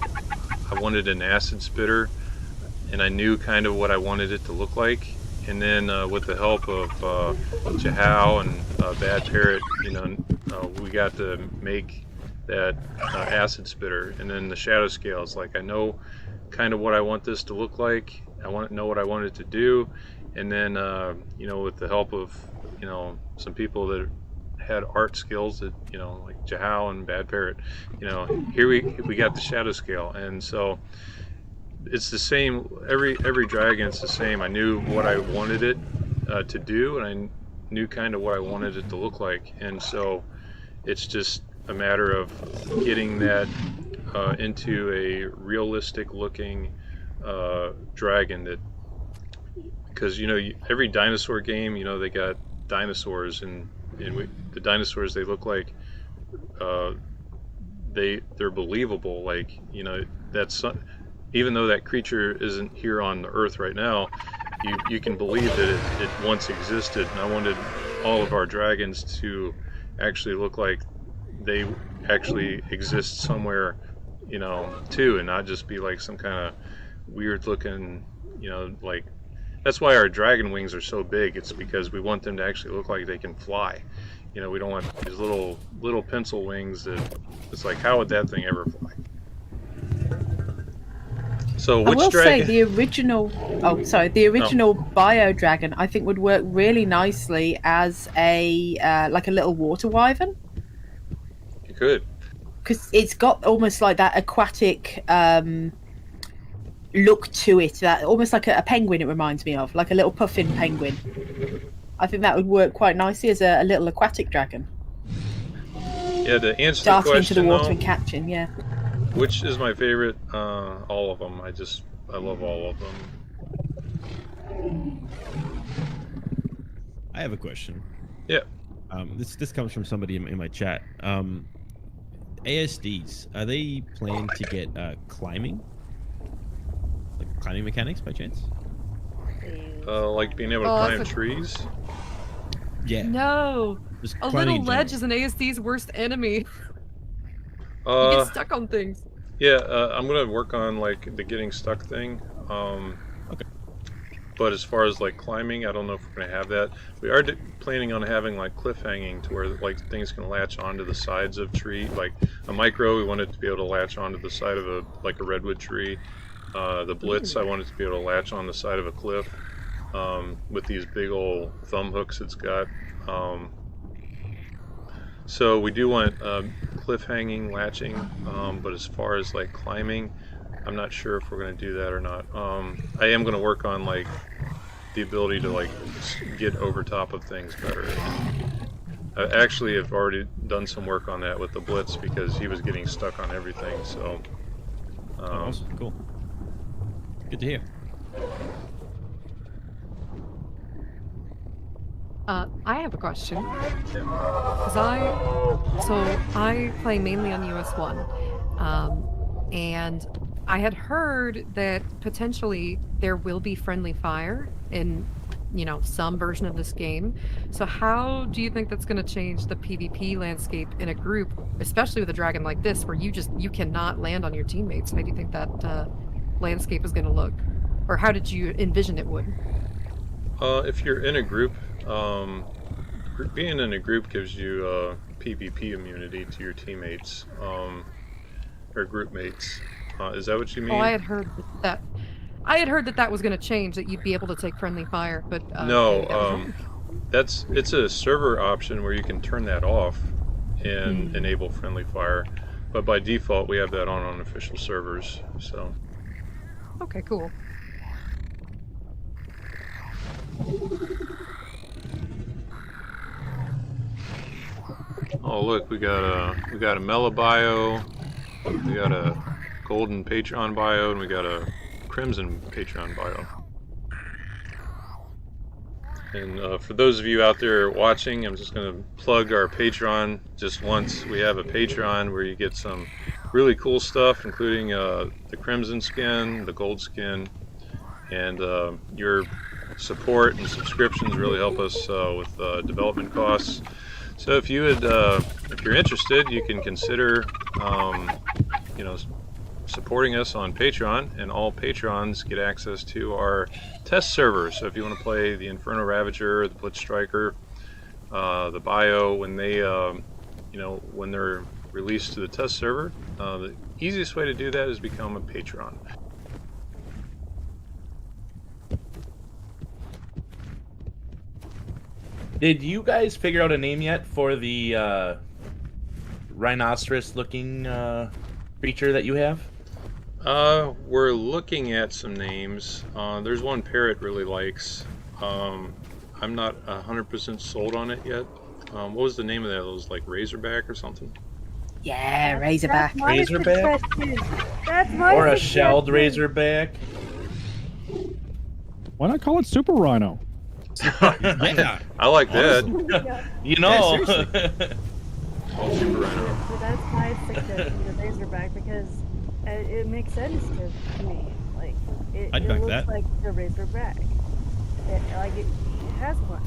I wanted an acid spitter, and I knew kind of what I wanted it to look like. And then with the help of Jahao and Bad Parrot, you know, we got to make that acid spitter. And then the shadow scales, like I know kind of what I want this to look like. I want to know what I want it to do. And then, you know, with the help of, you know, some people that had art skills that, you know, like Jahao and Bad Parrot, you know, here we got the shadow scale. And so it's the same, every dragon's the same. I knew what I wanted it to do, and I knew kind of what I wanted it to look like. And so it's just a matter of getting that into a realistic looking dragon, that because, you know, every dinosaur game, you know, they got dinosaurs, and the dinosaurs, they look like they're believable. Like, you know, that's even though that creature isn't here on the earth right now, you can believe that it once existed. And I wanted all of our dragons to actually look like they actually exist somewhere, you know, too, and not just be like some kind of weird looking, you know, like, that's why our dragon wings are so big. It's because we want them to actually look like they can fly. You know, we don't want these little pencil wings that it's like, how would that thing ever fly? So which
I will
dragon?
say the original bio dragon I think would work really nicely as a like a little water wyvern.
You could,
because it's got almost like that aquatic look to it, that almost like a penguin. It reminds me of like a little puffin penguin. I think that would work quite nicely as a little aquatic dragon.
Yeah, to answer
Darting
the question,
into the water
though,
and catching. Yeah.
which is my favorite? All of them. I love all of them.
I have a question.
Yeah.
This comes from somebody in my chat. ASDs, are they planned to get climbing? Like climbing mechanics by chance?
Like being able to climb trees?
Yeah.
No.
Just
A
climbing
little
in
ledge
general.
is an ASD's worst enemy. You get stuck on things.
Yeah, I'm gonna work on like the getting stuck thing.
Okay.
But as far as like climbing, I don't know if we're gonna have that. We are planning on having like cliff hanging to where like things can latch onto the sides of tree. Like a micro, we want it to be able to latch onto the side of a redwood tree. The blitz, I want it to be able to latch on the side of a cliff with these big old thumb hooks it's got. So we do want cliff hanging, latching, but as far as like climbing, I'm not sure if we're going to do that or not. I am going to work on like the ability to like get over top of things better. I actually have already done some work on that with the blitz because he was getting stuck on everything. So
awesome. Cool. Good to hear.
I have a question. Because I play mainly on US1, and I had heard that potentially there will be friendly fire in, you know, some version of this game. So how do you think that's going to change the PvP landscape in a group, especially with a dragon like this, where you cannot land on your teammates? How do you think that landscape is going to look? Or how did you envision it would?
If you're in a group, being in a group gives you PvP immunity to your teammates or group mates. Is that what you mean?
Oh, I had heard that. I had heard that was going to change, that you'd be able to take friendly fire, but
no,
maybe that was wrong.
it's a server option where you can turn that off and enable friendly fire, but by default we have that on official servers. So.
Okay, cool.
Oh look, we got a Mela bio, we got a Golden Patreon bio, and we got a Crimson Patreon bio. And for those of you out there watching, I'm just going to plug our Patreon just once. We have a Patreon where you get some really cool stuff, including the Crimson skin, the Gold skin, and your support and subscriptions really help us with development costs. So if you would, if you're interested, you can consider, you know, supporting us on Patreon, and all patrons get access to our test server. So if you want to play the Infernal Ravager, the Blitz Striker, the Bio, when they, you know, when they're released to the test server, the easiest way to do that is become a patron.
Did you guys figure out a name yet for the rhinoceros-looking creature that you have?
We're looking at some names. There's one Parrot really likes. I'm not 100% sold on it yet. What was the name of that? It was like Razorback or something?
Yeah, Razorback.
Razorback?
That's my
Or a
suggestion.
shelled Razorback?
Why not call it Super Rhino?
Yeah.
I like that.
Yeah.
You know.
Oh, Super Rhino.
So that's my suggestion, the Razorback, because it makes sense to me. Like,
I'd
it
back
looks
that.
like the Razorback. It has one.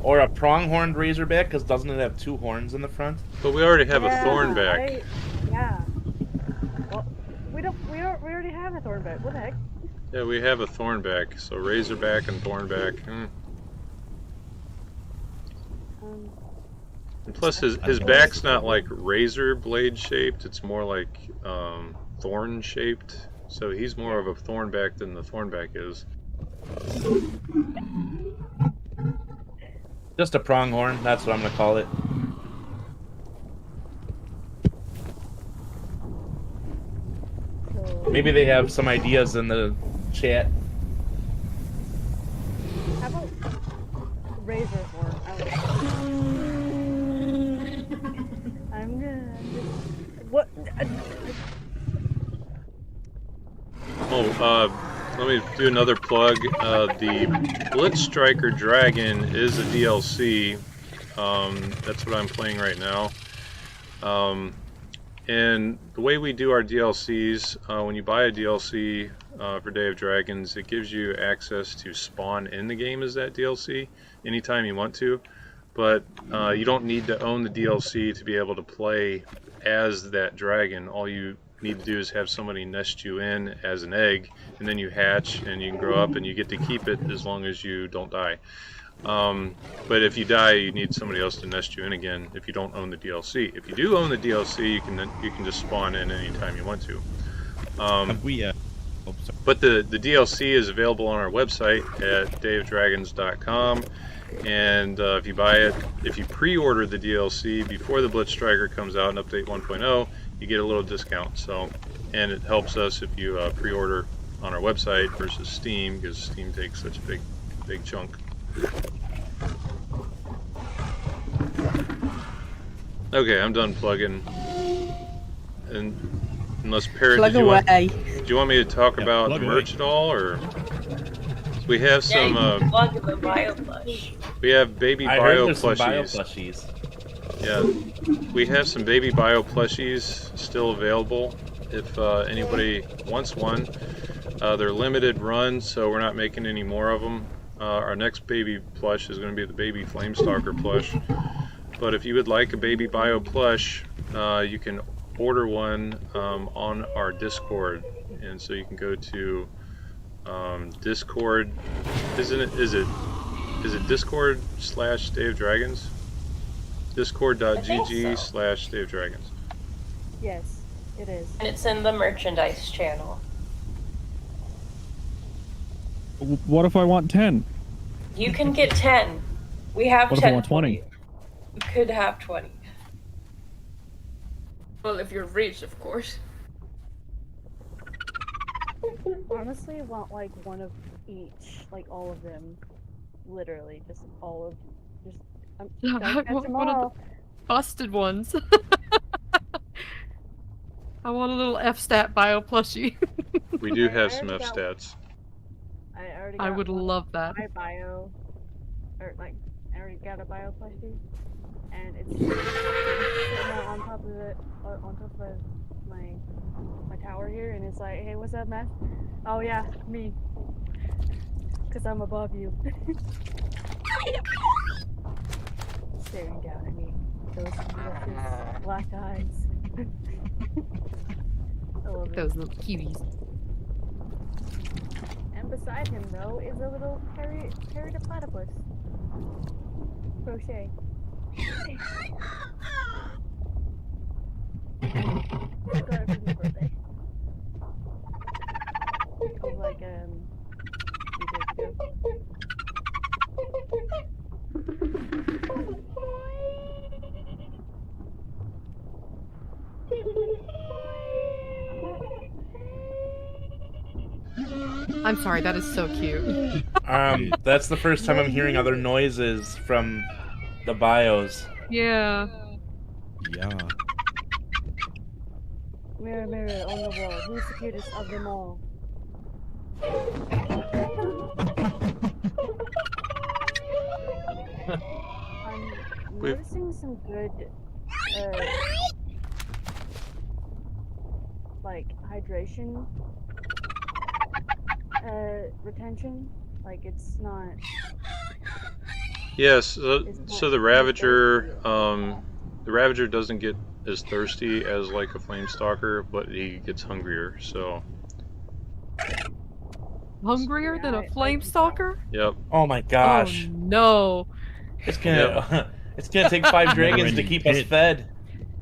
Or a pronghorned Razorback, because doesn't it have two horns in the front?
But we already have
Yeah,
a Thornback.
Yeah. Well, we already have a Thornback. What the heck?
Yeah, we have a Thornback. So Razorback and Thornback. And plus, his back's not like razor blade shaped. It's more like thorn shaped. So he's more of a Thornback than the Thornback is.
Just a pronghorn, that's what I'm going to call it.
So,
Maybe they have some ideas in the chat.
how about Razor Horn? I'm gonna just... What?
Let me do another plug. The Blitz Striker Dragon is a DLC. That's what I'm playing right now. And the way we do our DLCs, when you buy a DLC for Day of Dragons, it gives you access to spawn in the game as that DLC anytime you want to. But you don't need to own the DLC to be able to play as that dragon. All you need to do is have somebody nest you in as an egg, and then you hatch and you can grow up and you get to keep it as long as you don't die. But if you die, you need somebody else to nest you in again if you don't own the DLC. If you do own the DLC, you can just spawn in anytime you want to. But the DLC is available on our website at dayofdragons.com, and if you buy it, if you pre-order the DLC before the Blitz Striker comes out in Update 1.0, you get a little discount. So, and it helps us if you pre-order on our website versus Steam, because Steam takes such a big chunk. Okay, I'm done plugging. And unless Parrot,
Plug
do
away.
you want me to talk about
plug
merch at all, or we have some?
Yeah, you can plug the bio plush.
We have baby
I heard
bio
there's some bio
plushies.
plushies.
Yeah, we have some baby bio plushies still available if anybody wants one. They're limited run, so we're not making any more of them. Our next baby plush is going to be the baby Flamestalker plush. But if you would like a baby bio plush, you can order one on our Discord, and so you can go to Discord. Is it Discord/Day of Dragons? Discord.gg/Day of Dragons.
Yes, it is.
And it's in the merchandise channel.
What if I want 10?
You can get 10. We have
What
10.
if I want 20?
You could have 20.
Well, if you're rich, of course.
Honestly, I want like one of each, like all of them, literally, just all of, just. Don't catch them
One of the
all.
busted ones. I want a little F-stat bio plushie.
We do have
I
some
already
F
got-
stats.
I already.
I
got
would
one of
love that.
My bio, or like, I already got a bio plushie, and it's sitting on top of it, on top of my tower here, and it's like, hey, what's up, man? Oh yeah, me. Cause I'm above you. Staring down at me. Those luscious black eyes. I love it.
Those little cuties.
And beside him, though, is a little parrot platypus. Crochet. Got it for his birthday. It was like, 2 days ago.
I'm sorry, that is so cute.
That's the first time I'm hearing other noises from the bios.
Yeah.
Yeah.
Mirror, mirror on the wall, who's the cutest of them all? I'm noticing some good, like, hydration, retention. Like, it's not...
Yes, so the Ravager, doesn't get as thirsty as like a Flamestalker, but he gets hungrier, so...
Hungrier than a Flamestalker?
Yep.
Oh my gosh.
Oh, no.
It's gonna it's gonna take 5 dragons to keep us fed.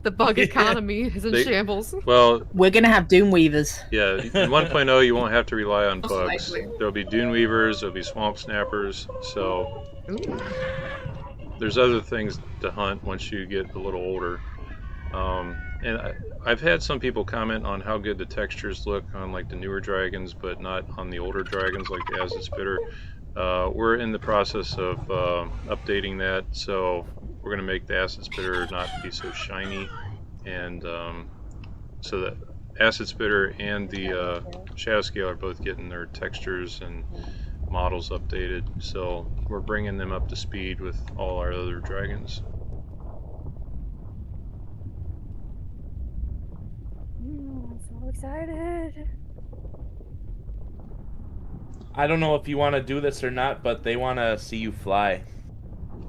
The bug economy is in shambles.
Well,
We're gonna have Doom Weavers.
yeah, in 1.0 you won't have to rely on
Most
bugs.
likely.
There'll be Dune Weavers, there'll be Swamp Snappers, so... There's other things to hunt once you get a little older. And I've had some people comment on how good the textures look on like the newer dragons, but not on the older dragons like the Acid Spitter. We're in the process of updating that, so we're going to make the Acid Spitter not be so shiny, and so that Acid Spitter and the Shadow Scale are both getting their textures and models updated, so we're bringing them up to speed with all our other dragons.
I'm so excited.
I don't know if you want to do this or not, but they want to see you fly.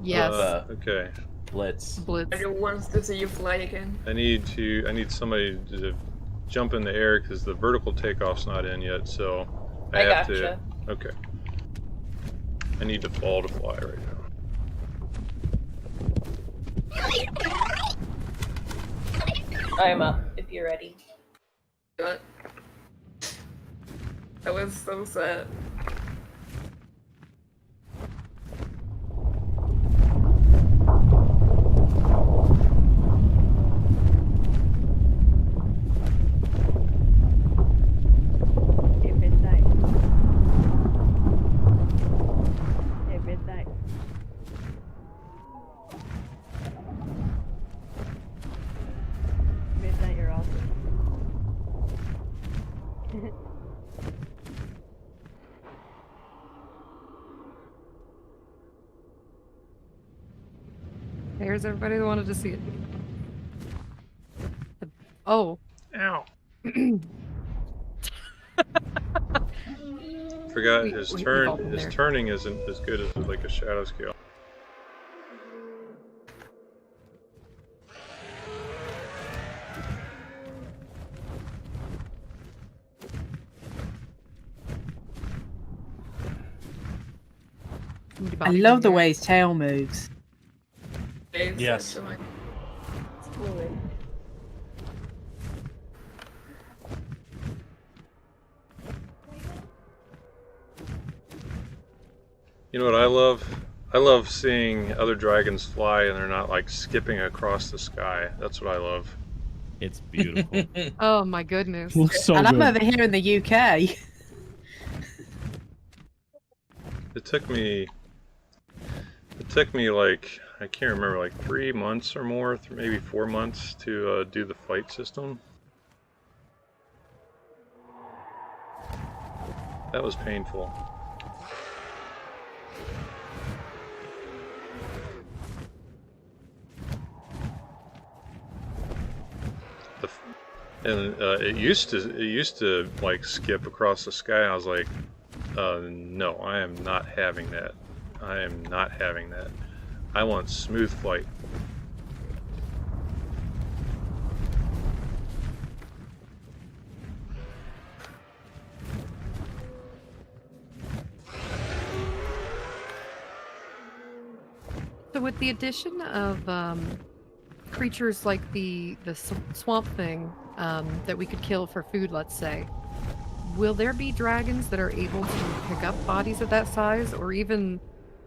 Yes.
Okay.
Blitz.
Blitz.
Everyone wants to see you fly again.
I need somebody to jump in the air because the vertical takeoff's not in yet, so I have
gotcha.
to. Okay. I need to fall to fly right now.
I'm up if you're ready.
But that was so sad.
At midnight. At midnight. Midnight, you're awesome.
There's everybody who wanted to see it. Oh.
Ow. Forgot his turning isn't as good as like a Shadow Scale.
I
bodies.
love
in
the
here.
way his tail moves.
It's
Yes.
so much-
It's fluid.
You know what I love? I love seeing other dragons fly and they're not like skipping across the sky. That's what I love.
It's beautiful.
Oh my goodness.
Looks so
And I'm
good.
over here in the UK.
It took me like, I can't remember, like 3 months or more, maybe 4 months to do the flight system. That was painful. And it used to like skip across the sky. I was like, no, I am not having that. I am not having that. I want smooth flight.
So with the addition of creatures like the swamp thing that we could kill for food, let's say, will there be dragons that are able to pick up bodies of that size, or even,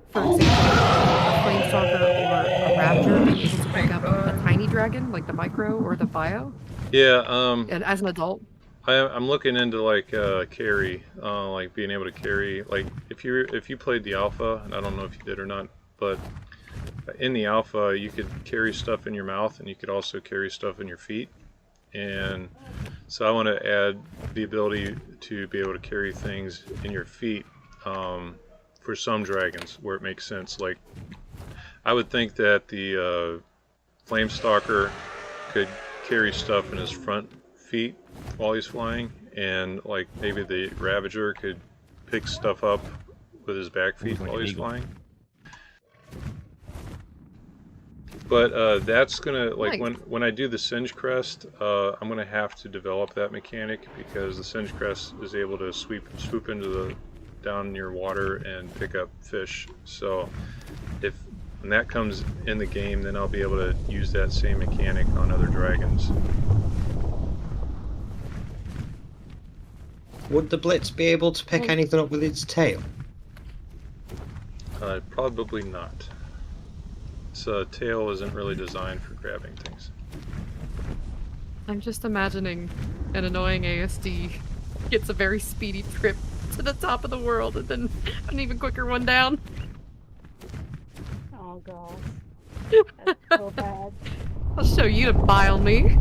for example, a flamestalker or a ravager being able to pick up a tiny dragon like the micro or the bio?
Yeah.
And as an adult.
I'm looking into like carry, like being able to carry. Like if you played the alpha, and I don't know if you did or not, but in the alpha you could carry stuff in your mouth and you could also carry stuff in your feet. And so I want to add the ability to be able to carry things in your feet for some dragons where it makes sense. Like I would think that the flamestalker could carry stuff in his front feet while he's flying, and like maybe the ravager could pick stuff up with his back feet while he's flying. But that's gonna, like, when I do the Singe Crest, I'm gonna have to develop that mechanic, because the Singe Crest is able to swoop into the down near water and pick up fish. So when that comes in the game, then I'll be able to use that same mechanic on other dragons.
Would the Blitz be able to pick anything up with its tail?
Probably not. Its tail isn't really designed for grabbing things.
I'm just imagining an annoying ASD gets a very speedy trip to the top of the world and then an even quicker one down.
Oh god. That's so bad.
I'll show you to bile me.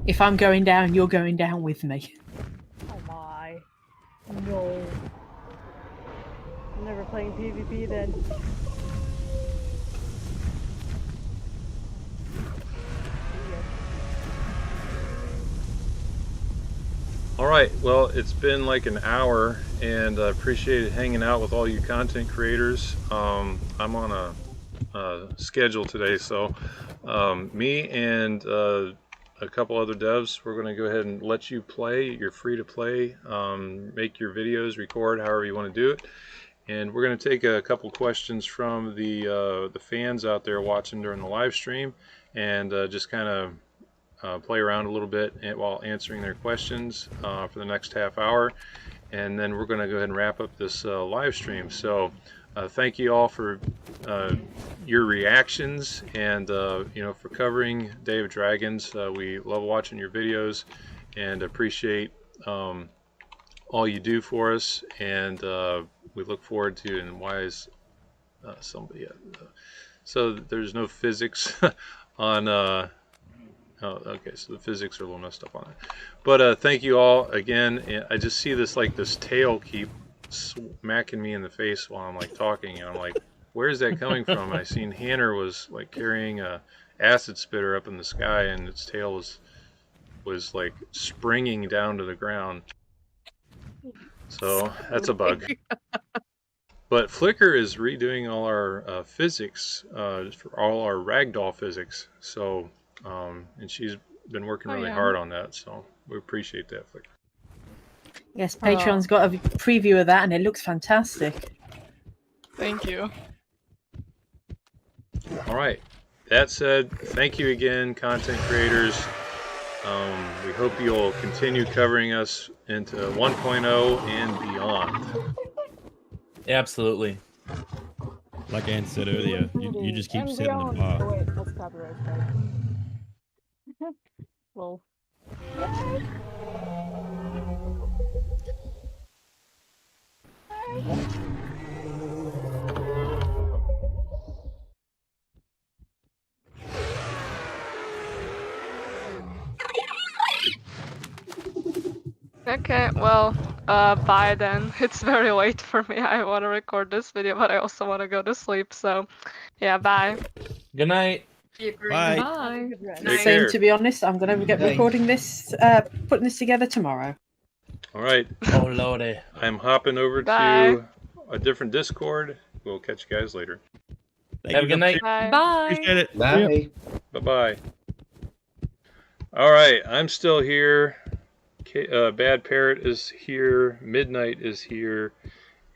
If I'm going down, you're going down with me.
Oh my. No. I'm never playing PvP then.
Alright, well, it's been like an hour, and I appreciate hanging out with all you content creators. I'm on a schedule today, so me and a couple other devs, we're going to go ahead and let you play. You're free to play, make your videos, record however you want to do it. And we're going to take a couple questions from the fans out there watching during the live stream, and just kind of play around a little bit while answering their questions for the next half hour. And then we're going to go ahead and wrap up this live stream. So thank you all for your reactions, and for covering Day of Dragons. We love watching your videos and appreciate all you do for us, and we look forward to, and why is somebody so there's no physics on oh, okay, so the physics are a little messed up on it, but thank you all again. And I just see this tail keep smacking me in the face while I'm like talking, and I'm like, where's that coming from? I seen Hanner was like carrying a acid spitter up in the sky, and its tail was like springing down to the ground. So that's a bug. But Flickr is redoing all our physics, for all our ragdoll physics. So, and she's been working really hard on that. So we appreciate that, Flickr.
Yes, Patreon's got a preview of that, and it looks fantastic.
Thank you.
All right. That said, thank you again, content creators. We hope you'll continue covering us into 1.0 and beyond.
Absolutely.
Like Ann said earlier, you just keep setting the bar.
Oh wait, that's copyright strike. Well.
Okay, well, bye then. It's very late for me. I want to record this video, but I also want to go to sleep, so yeah, bye.
Good night.
Bye.
Bye.
Take
Same,
care.
to be honest. I'm going to get
Night.
recording this, putting this together tomorrow.
All right.
Oh, lordy.
I'm hopping over
Bye.
to a different Discord. We'll catch you guys later.
Have a good night.
Bye.
Bye.
Appreciate it.
Bye.
Bye-bye. All right. I'm still here. Bad Parrot is here. Midnight is here.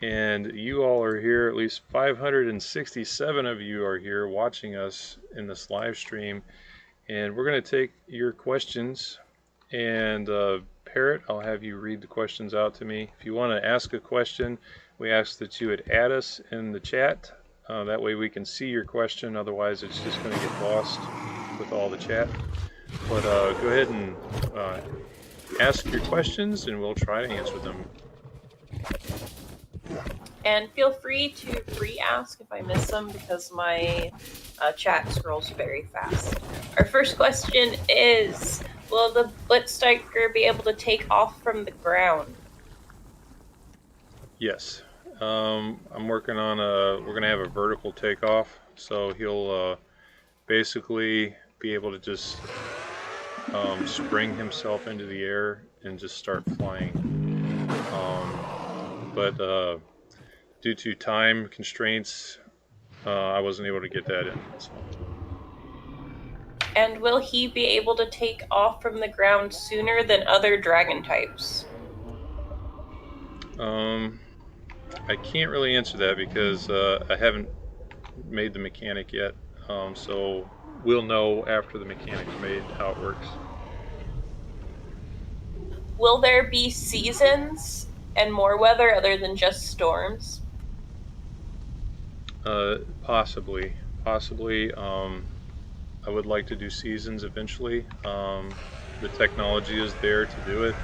And you all are here. At least 567 of you are here watching us in this live stream. And we're going to take your questions. And Parrot, I'll have you read the questions out to me. If you want to ask a question, we ask that you would add us in the chat. That way we can see your question. Otherwise, it's just going to get lost with all the chat. But go ahead and ask your questions, and we'll try to answer them.
And feel free to re-ask if I miss them because my chat scrolls very fast. Our first question is, will the Blitzstriker be able to take off from the ground?
Yes. I'm working on we're going to have a vertical takeoff, so he'll basically be able to just spring himself into the air and just start flying. But due to time constraints, I wasn't able to get that in. So.
And will he be able to take off from the ground sooner than other dragon types?
I can't really answer that because I haven't made the mechanic yet. So we'll know after the mechanic's made how it works.
Will there be seasons and more weather other than just storms?
Possibly. I would like to do seasons eventually. The technology is there to do it.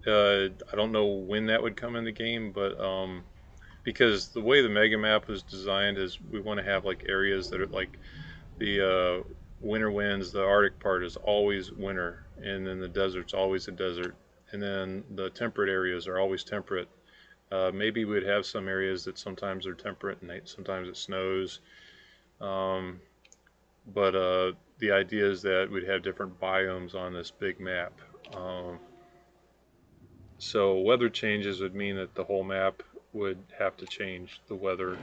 I don't know when that would come in the game, but because the way the mega map was designed is we want to have like areas that are like the winter winds. The Arctic part is always winter, and then the desert's always a desert, and then the temperate areas are always temperate. Maybe we'd have some areas that sometimes are temperate and sometimes it snows. But the idea is that we'd have different biomes on this big map. So weather changes would mean that the whole map would have to change the weather.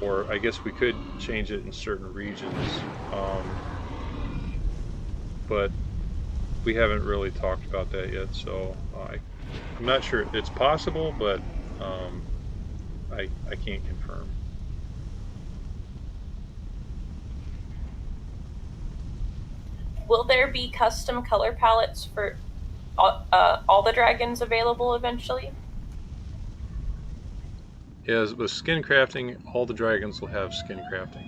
Or I guess we could change it in certain regions. But we haven't really talked about that yet, so I'm not sure. It's possible, but I can't confirm.
Will there be custom color palettes for all the dragons available eventually?
As with skin crafting, all the dragons will have skin crafting.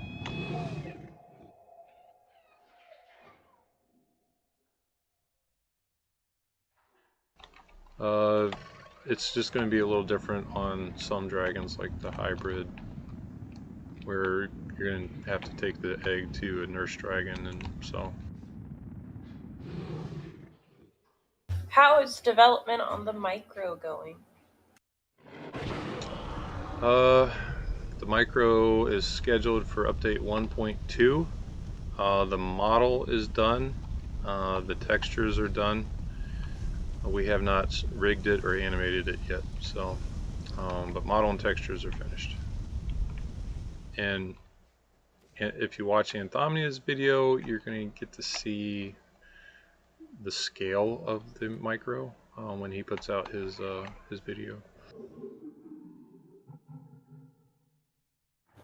It's just going to be a little different on some dragons, like the hybrid, where you're going to have to take the egg to a nurse dragon, and so.
How is development on the micro going?
The micro is scheduled for update 1.2. The model is done. The textures are done. We have not rigged it or animated it yet, so but model and textures are finished. And if you watch Anthomnia's video, you're going to get to see the scale of the micro when he puts out his video.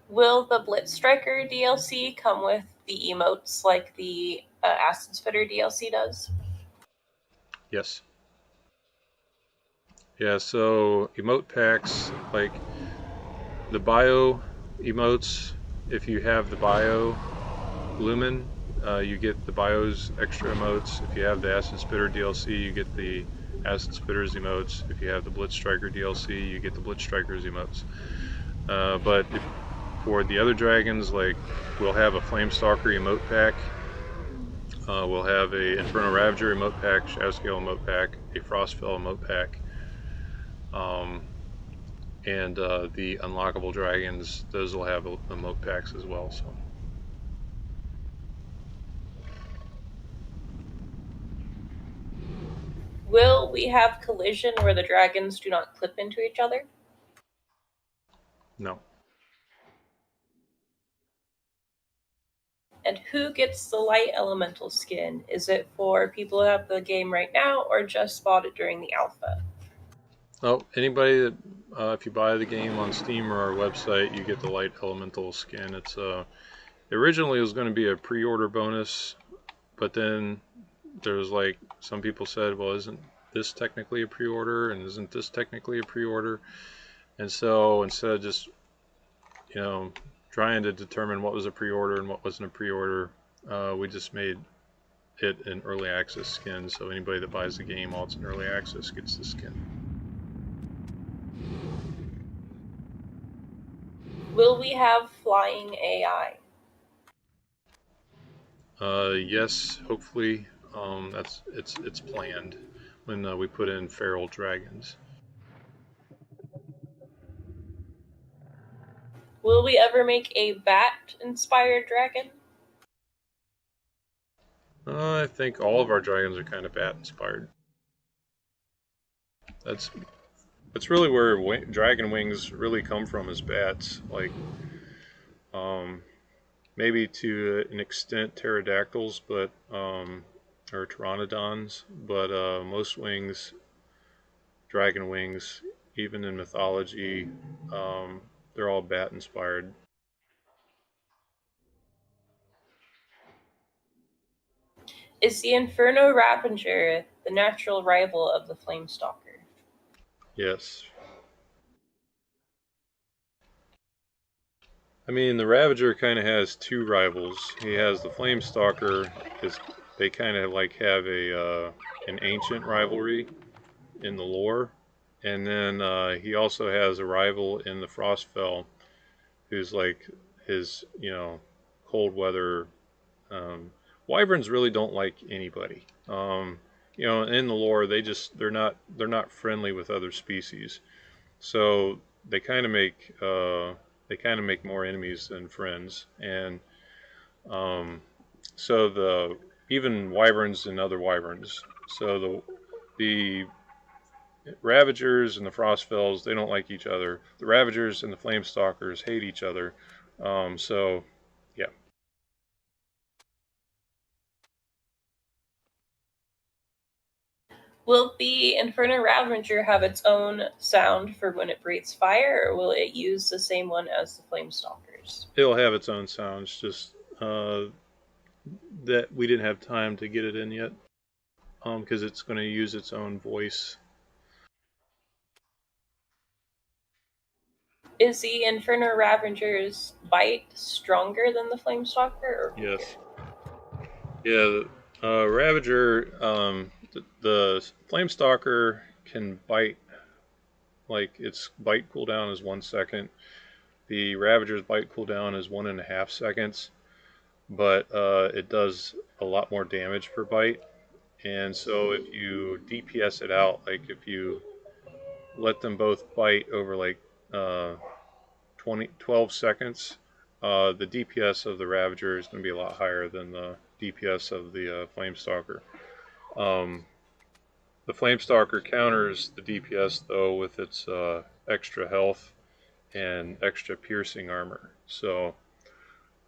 Will the Blitz Striker DLC come with the emotes like the Acid Spitter DLC does?
Yes. Yeah, so emote packs, like the bio emotes, if you have the bio Lumen, you get the bio's extra emotes. If you have the Acid Spitter DLC, you get the Acid Spitter's emotes. If you have the Blitz Striker DLC, you get the Blitz Striker's emotes. But for the other dragons, like we'll have a Flamestalker emote pack. We'll have a Infernal Ravager emote pack, Shadowscale emote pack, a Frostfell emote pack. And the unlockable dragons, those will have emote packs as well. So.
Will we have collision where the dragons do not clip into each other?
No.
And who gets the light elemental skin? Is it for people who have the game right now or just bought it during the alpha?
Oh, anybody that, if you buy the game on Steam or our website, you get the light elemental skin. It's originally it was going to be a pre-order bonus, but then there was like some people said, well, isn't this technically a pre-order, and isn't this technically a pre-order? And so instead of just trying to determine what was a pre-order and what wasn't a pre-order, we just made it an early access skin. So anybody that buys the game while it's in early access gets the skin.
Will we have flying AI?
Yes, hopefully. It's planned when we put in feral dragons.
Will we ever make a bat-inspired dragon?
I think all of our dragons are kind of bat-inspired. That's really where dragon wings really come from, is bats. Like, maybe to an extent pterodactyls, but or pteranodons, but most wings, dragon wings, even in mythology, they're all bat-inspired.
Is the Inferno Ravager the natural rival of the Flamestalker?
Yes. I mean, the Ravager kind of has two rivals. He has the Flamestalker. They kind of like have an ancient rivalry in the lore, and then he also has a rival in the Frostfell, who's like his cold weather. Wyverns really don't like anybody. In the lore, they're not friendly with other species, so they kind of make more enemies than friends, and so even wyverns and other wyverns. So the Ravagers and the Frostfells, they don't like each other. The Ravagers and the Flamestalkers hate each other. So yeah.
Will the Inferno Ravager have its own sound for when it breathes fire, or will it use the same one as the Flamestalkers?
It'll have its own sounds, just that we didn't have time to get it in yet, because it's going to use its own voice.
Is the Inferno Ravager's bite stronger than the Flamestalker? Or
yes. Yeah, Ravager, the Flamestalker can bite, like its bite cooldown is 1 second. The Ravager's bite cooldown is 1.5 seconds, but it does a lot more damage per bite. And so if you DPS it out, like if you let them both bite over like 12 seconds, the DPS of the Ravager is going to be a lot higher than the DPS of the Flamestalker. The Flamestalker counters the DPS though with its extra health and extra piercing armor. So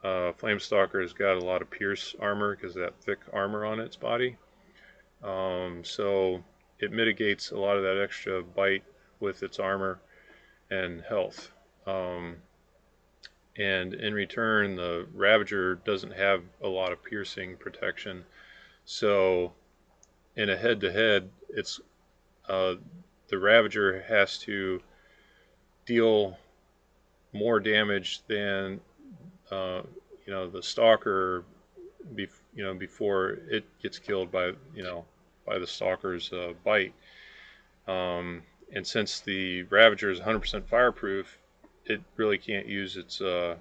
Flamestalker's got a lot of pierce armor because of that thick armor on its body. So it mitigates a lot of that extra bite with its armor and health. And in return, the Ravager doesn't have a lot of piercing protection. So in a head-to-head, it's the Ravager has to deal more damage than the Stalker, before it gets killed by the Stalker's bite. And since the Ravager is 100% fireproof, it really can't use its the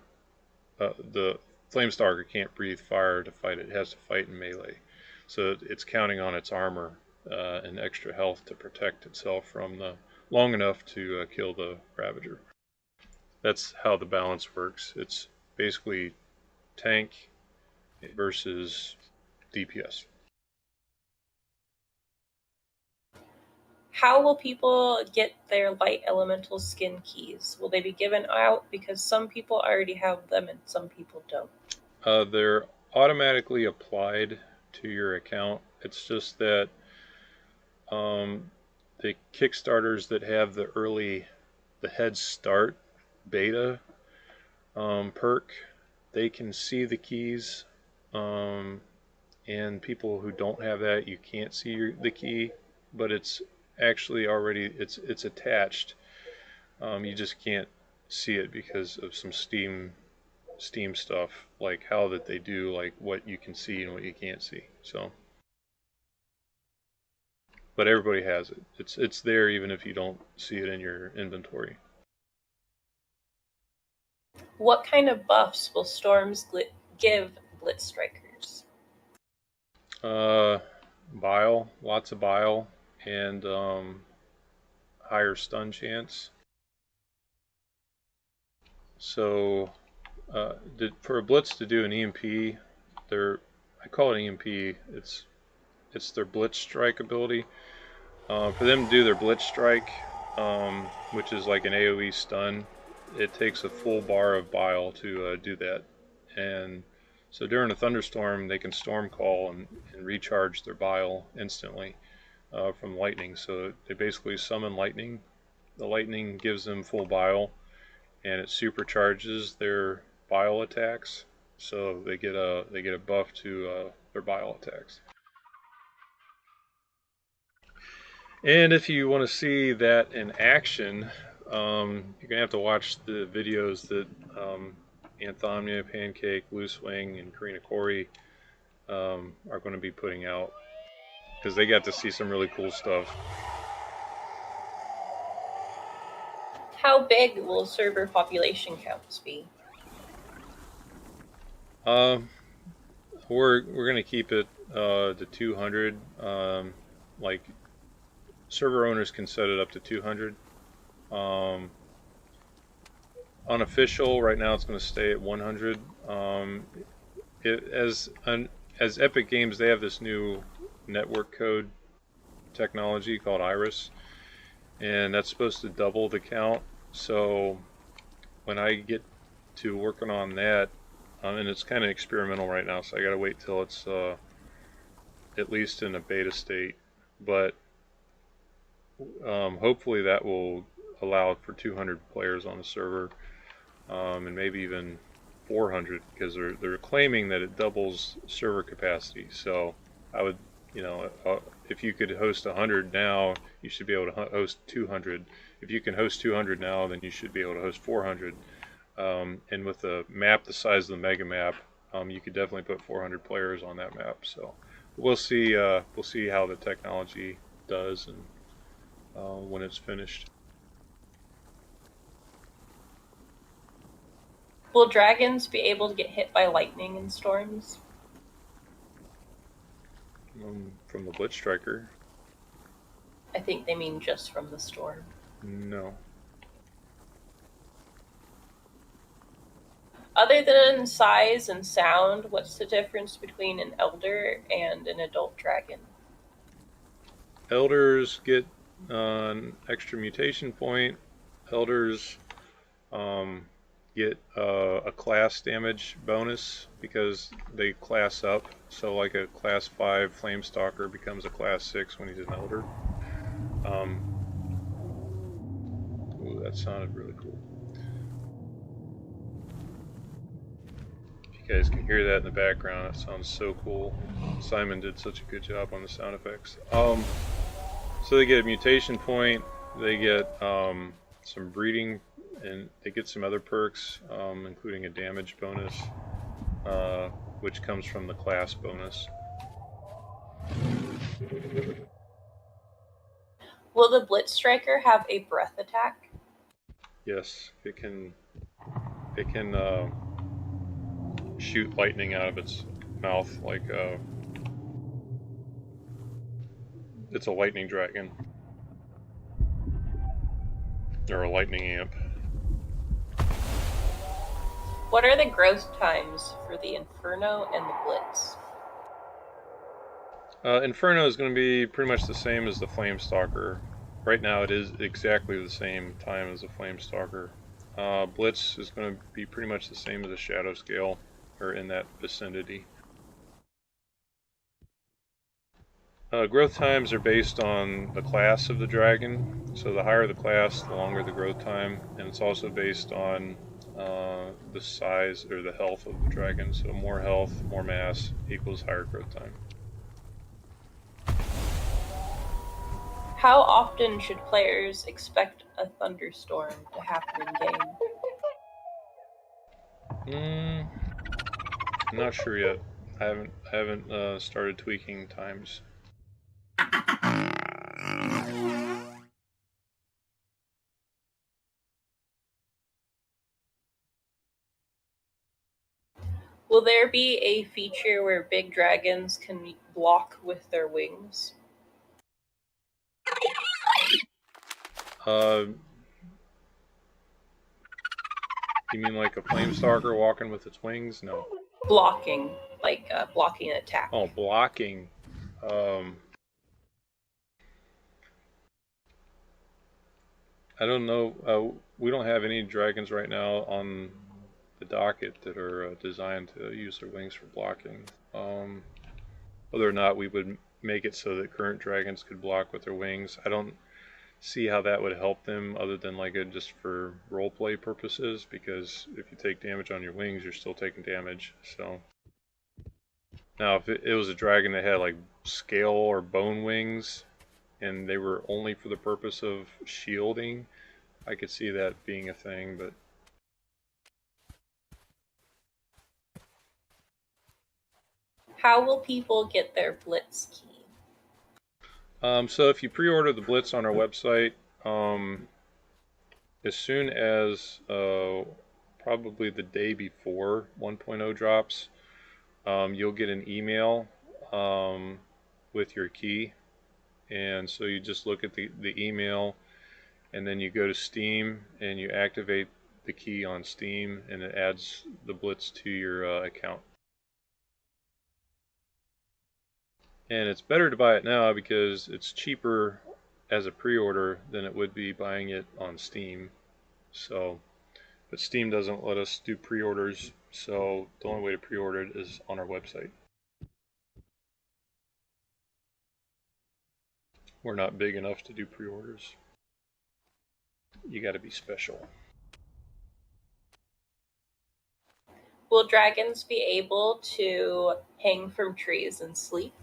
Flamestalker can't breathe fire to fight it. It has to fight in melee. So it's counting on its armor and extra health to protect itself from long enough to kill the Ravager. That's how the balance works. It's basically tank versus DPS.
How will people get their light elemental skin keys? Will they be given out? Because some people already have them and some people don't.
They're automatically applied to your account. It's just that the Kickstarters that have the head start beta perk, they can see the keys, and people who don't have that, you can't see the key, but it's actually already it's attached. You just can't see it because of some Steam stuff, like how that they do, like what you can see and what you can't see. So, but everybody has it. It's there even if you don't see it in your inventory.
What kind of buffs will storms give Blitz Strikers?
Bile, lots of bile, and higher stun chance. So for a Blitz to do an EMP, I call it EMP. It's their Blitz Strike ability. For them to do their Blitz Strike, which is like an AoE stun, it takes a full bar of bile to do that. And so during a thunderstorm, they can storm call and recharge their bile instantly from lightning. So they basically summon lightning. The lightning gives them full bile, and it supercharges their bile attacks. So they get a buff to their bile attacks. And if you want to see that in action, you're gonna have to watch the videos that Anthomnia, Pancake, Loose Wing, and Karina Corey are going to be putting out, because they got to see some really cool stuff.
How big will server population counts be?
We're gonna keep it to 200. Like, server owners can set it up to 200. Unofficial, right now it's going to stay at 100. As Epic Games, they have this new network code technology called Iris, and that's supposed to double the count. So when I get to working on that, and it's kind of experimental right now, so I got to wait till it's at least in a beta state, but hopefully that will allow for 200 players on the server, and maybe even 400, because they're claiming that it doubles server capacity. So I would, if you could host 100 now, you should be able to host 200. If you can host 200 now, then you should be able to host 400. And with a map the size of the mega map, you could definitely put 400 players on that map. So we'll see how the technology does and when it's finished.
Will dragons be able to get hit by lightning in storms?
From the Blitz Striker?
I think they mean just from the storm.
No.
Other than size and sound, what's the difference between an elder and an adult dragon?
Elders get an extra mutation point. Elders get a class damage bonus because they class up. So like a class 5 Flamestalker becomes a class 6 when he's an elder. Ooh, that sounded really cool. If you guys can hear that in the background, it sounds so cool. Simon did such a good job on the sound effects. So they get a mutation point, they get some breeding, and they get some other perks, including a damage bonus, which comes from the class bonus.
Will the Blitz Striker have a breath attack?
Yes, it can shoot lightning out of its mouth like it's a lightning dragon or a lightning amp.
What are the growth times for the Inferno and the Blitz?
Inferno is going to be pretty much the same as the Flamestalker. Right now it is exactly the same time as the Flamestalker. Blitz is going to be pretty much the same as the Shadow Scale, or in that vicinity. Growth times are based on the class of the dragon, so the higher the class, the longer the growth time, and it's also based on the size or the health of the dragon, so more health, more mass equals higher growth time.
How often should players expect a thunderstorm to happen in game?
I'm not sure yet. I haven't started tweaking times.
Will there be a feature where big dragons can block with their wings?
You mean like a Flamestalker walking with its wings? No.
Blocking, like blocking an attack.
Oh, blocking. I don't know. We don't have any dragons right now on the docket that are designed to use their wings for blocking. Whether or not we would make it so that current dragons could block with their wings, I don't see how that would help them other than like just for roleplay purposes, because if you take damage on your wings, you're still taking damage. So now if it was a dragon that had like scale or bone wings and they were only for the purpose of shielding, I could see that being a thing, but
How will people get their Blitz key?
so if you pre-order the Blitz on our website, as soon as probably the day before 1.0 drops, you'll get an email with your key. And so you just look at the email, and then you go to Steam and you activate the key on Steam, and it adds the Blitz to your account. And it's better to buy it now because it's cheaper as a pre-order than it would be buying it on Steam. So, but Steam doesn't let us do pre-orders, so the only way to pre-order it is on our website. We're not big enough to do pre-orders. You got to be special.
Will dragons be able to hang from trees and sleep?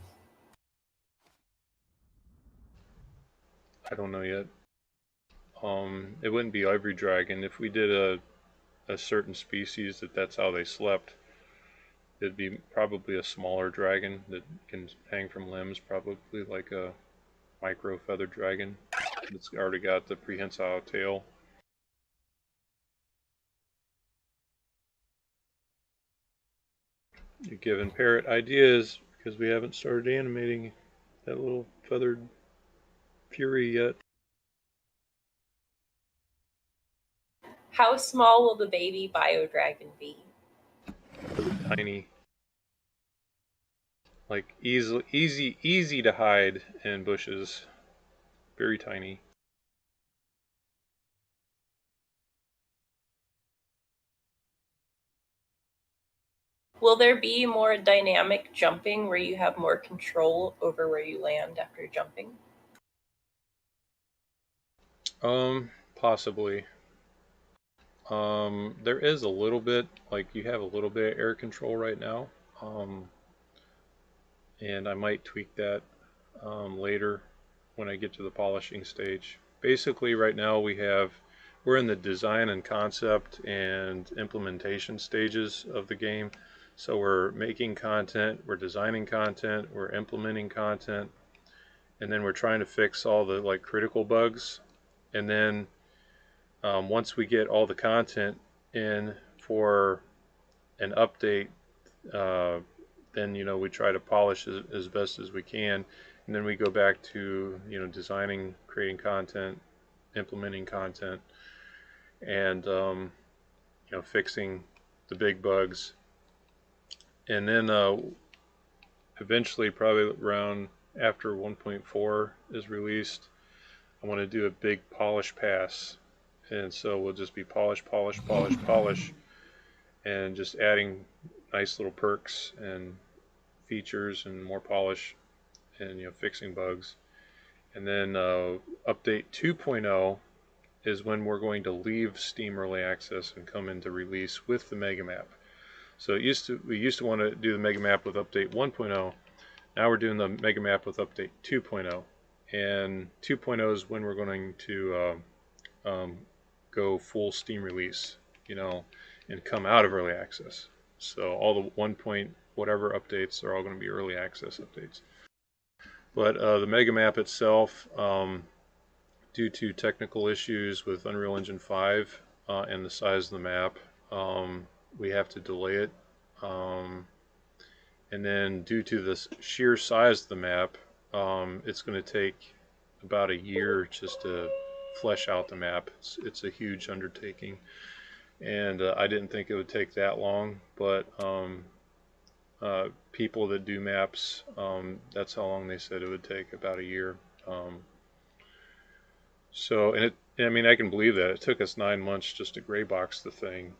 I don't know yet. It wouldn't be every dragon. If we did a certain species that's how they slept, it'd be probably a smaller dragon that can hang from limbs, probably like a micro feathered dragon that's already got the prehensile tail. You're giving Parrot ideas because we haven't started animating that little feathered fury yet.
How small will the baby bio dragon be?
Tiny. Like easy to hide in bushes. Very tiny.
Will there be more dynamic jumping where you have more control over where you land after jumping?
Possibly. There is a little bit, like you have a little bit of air control right now. And I might tweak that later when I get to the polishing stage. Basically, right now we're in the design and concept and implementation stages of the game. So we're making content, we're designing content, we're implementing content, and then we're trying to fix all the like critical bugs. And then once we get all the content in for an update, uh, then we try to polish as best as we can, and then we go back to designing, creating content, implementing content, and fixing the big bugs, and then eventually, probably around after 1.4 is released, I want to do a big polish pass, and so we'll just be polish, polish, polish, polish, and just adding nice little perks and features and more polish, and fixing bugs. And then update 2.0 is when we're going to leave Steam Early Access and come into release with the Mega Map. So we used to want to do the Mega Map with update 1.0. Now we're doing the Mega Map with update 2.0. And 2.0 is when we're going to go full Steam release, and come out of early access. So all the 1. Whatever updates are all going to be early access updates. But the Mega Map itself, due to technical issues with Unreal Engine 5 and the size of the map, we have to delay it. And then due to the sheer size of the map, it's going to take about a year just to flesh out the map. It's a huge undertaking. And I didn't think it would take that long, but people that do maps, that's how long they said it would take, about a year. So, I mean, I can believe that. It took us 9 months just to gray box the thing.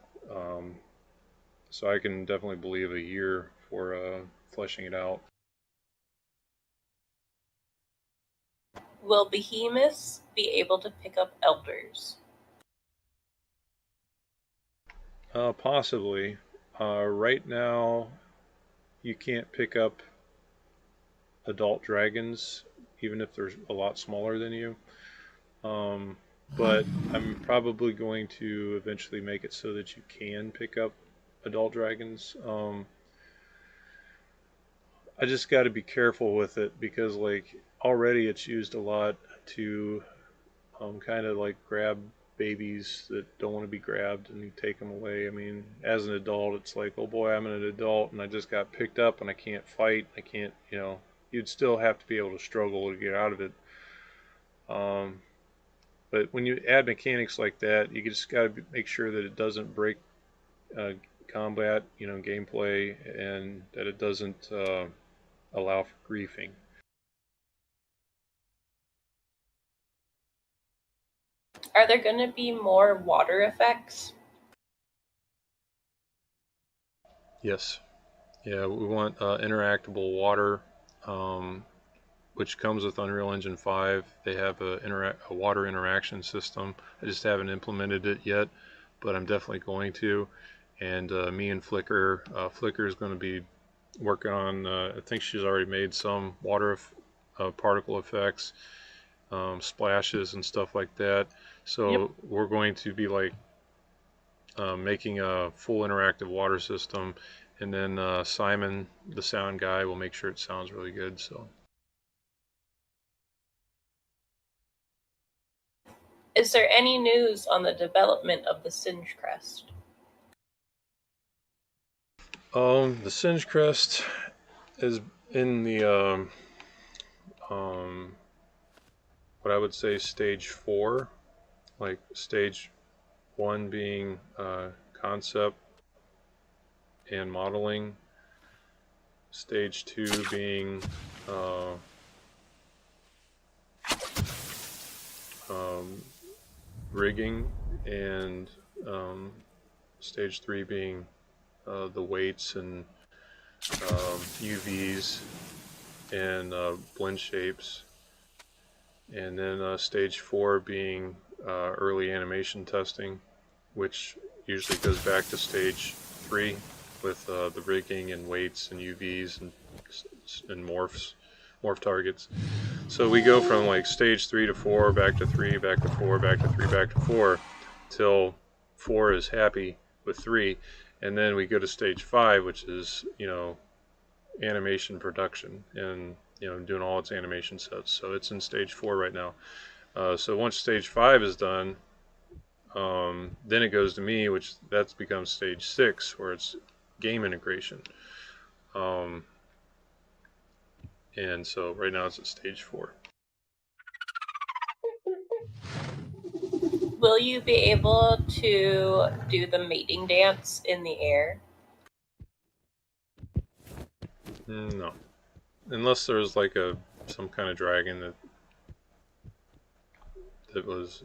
So I can definitely believe a year for fleshing it out.
Will behemoths be able to pick up elders?
Possibly. Right now, you can't pick up adult dragons, even if they're a lot smaller than you. But I'm probably going to eventually make it so that you can pick up adult dragons. I just got to be careful with it because, like, already it's used a lot to kind of like grab babies that don't want to be grabbed and you take them away. I mean, as an adult, it's like, oh boy, I'm an adult and I just got picked up and I can't fight. I can't, you'd still have to be able to struggle to get out of it. But when you add mechanics like that, you just got to make sure that it doesn't break combat, gameplay, and that it doesn't allow for griefing.
Are there going to be more water effects?
Yes. Yeah, we want interactable water, which comes with Unreal Engine 5. They have a water interaction system. I just haven't implemented it yet, but I'm definitely going to. And me and Flicker is going to be working on, I think she's already made some water particle effects, splashes and stuff like that. So we're going to be like making a full interactive water system, and then Simon, the sound guy, will make sure it sounds really good. So,
is there any news on the development of the Singe Crest?
The Singe Crest is in the what I would say stage 4, like stage 1 being concept and modeling, stage 2 being rigging, and stage 3 being the weights and UVs and blend shapes. And then stage 4 being early animation testing, which usually goes back to stage 3 with the rigging and weights and UVs and morph targets. So we go from like stage 3 to 4, back to 3, back to 4, back to 3, back to 4, till 4 is happy with 3, and then we go to stage 5, which is, you know, animation production and, you know, doing all its animation sets. So it's in stage 4 right now. So once stage 5 is done, then it goes to me, which that's becomes stage 6, where it's game integration. And so right now it's at stage 4.
Will you be able to do the mating dance in the air?
No, unless there's like some kind of dragon that was,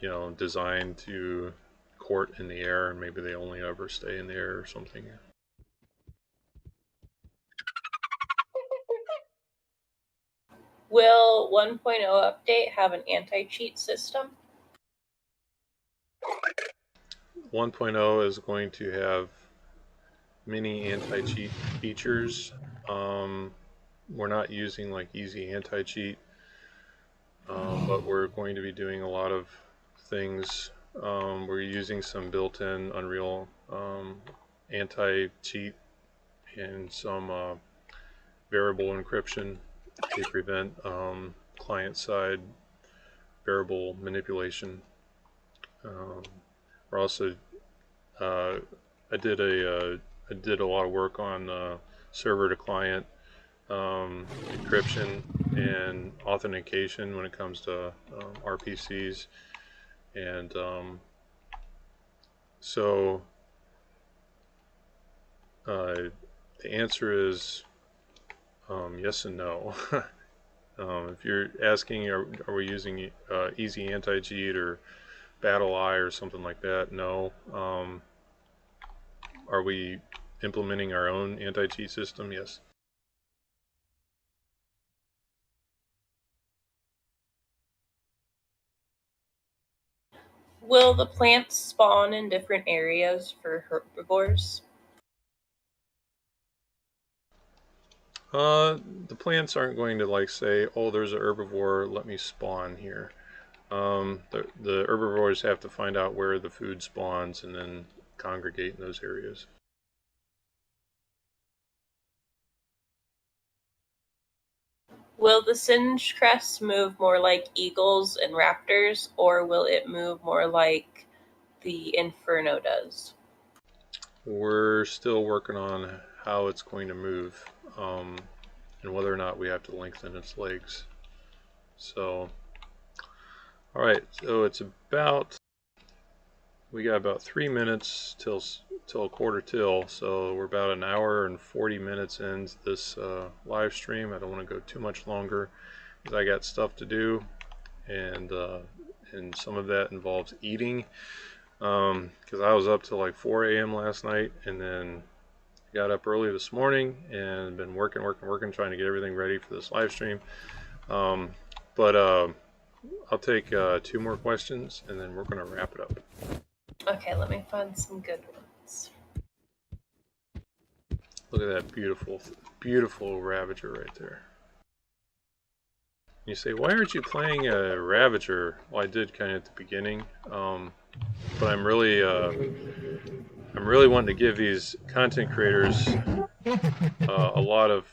you know, designed to court in the air, and maybe they only ever stay in the air or something.
Will 1.0 update have an anti-cheat system?
1.0 is going to have many anti-cheat features. We're not using like easy anti-cheat, but we're going to be doing a lot of things. We're using some built-in Unreal anti-cheat and some variable encryption to prevent client-side variable manipulation. We're also I did a lot of work on server to client encryption and authentication when it comes to RPCs, and so the answer is yes and no. If you're asking, are we using easy anti-cheat or Battle Eye or something like that? No. Are we implementing our own anti-cheat system? Yes.
Will the plants spawn in different areas for herbivores?
The plants aren't going to like say, oh, there's a herbivore, let me spawn here. The herbivores have to find out where the food spawns and then congregate in those areas.
Will the Singe Crest move more like eagles and raptors, or will it move more like the Inferno does?
We're still working on how it's going to move, and whether or not we have to lengthen its legs. So, alright, so it's we got about 3 minutes till quarter till, so we're about an hour and 40 minutes into this live stream. I don't want to go too much longer because I got stuff to do, and some of that involves eating, because I was up till like 4 a.m. last night, and then got up early this morning and been working, trying to get everything ready for this live stream. But I'll take 2 more questions, and then we're going to wrap it up.
Okay, let me find some good ones.
Look at that beautiful, beautiful Ravager right there. You say, why aren't you playing a Ravager? Well, I did kind of at the beginning, but I'm really wanting to give these content creators a lot of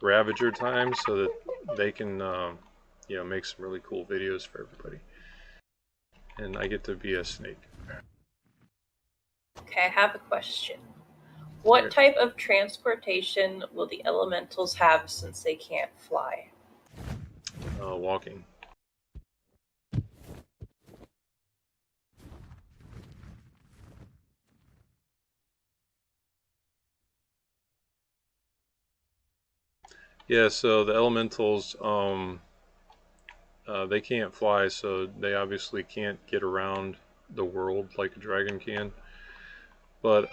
Ravager time so that they can, you know, make some really cool videos for everybody. And I get to be a snake.
Okay, I have a question. What type of transportation will the elementals have since they can't fly?
Walking. Yeah, so the elementals, they can't fly, so they obviously can't get around the world like a dragon can. But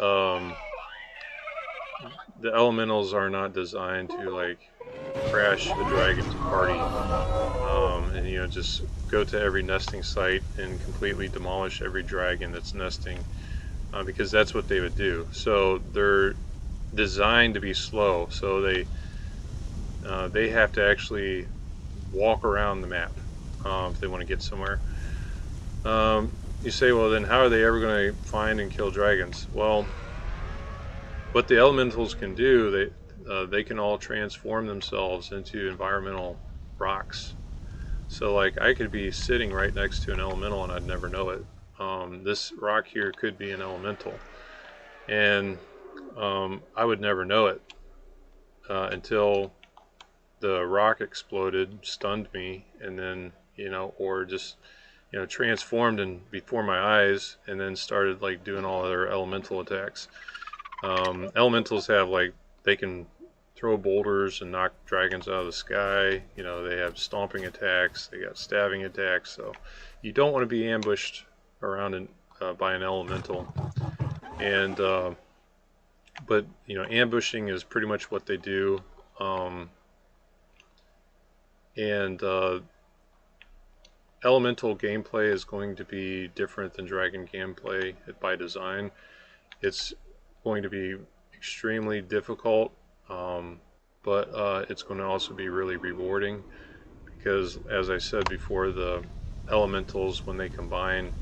the elementals are not designed to like crash the dragon's party, and you know, just go to every nesting site and completely demolish every dragon that's nesting, because that's what they would do. So they're designed to be slow, so they have to actually walk around the map if they want to get somewhere. You say, well, then how are they ever going to find and kill dragons? Well, what the elementals can do, they can all transform themselves into environmental rocks. So like I could be sitting right next to an elemental and I'd never know it. This rock here could be an elemental, and I would never know it until the rock exploded, stunned me, and then, you know, or just, you know, transformed and before my eyes, and then started like doing all their elemental attacks. Elementals have like, they can throw boulders and knock dragons out of the sky. You know, they have stomping attacks, they got stabbing attacks. So you don't want to be ambushed around by an elemental. And but you know, ambushing is pretty much what they do. Elemental gameplay is going to be different than dragon gameplay by design. It's going to be extremely difficult, but it's going to also be really rewarding, because as I said before, the elementals, when they combine,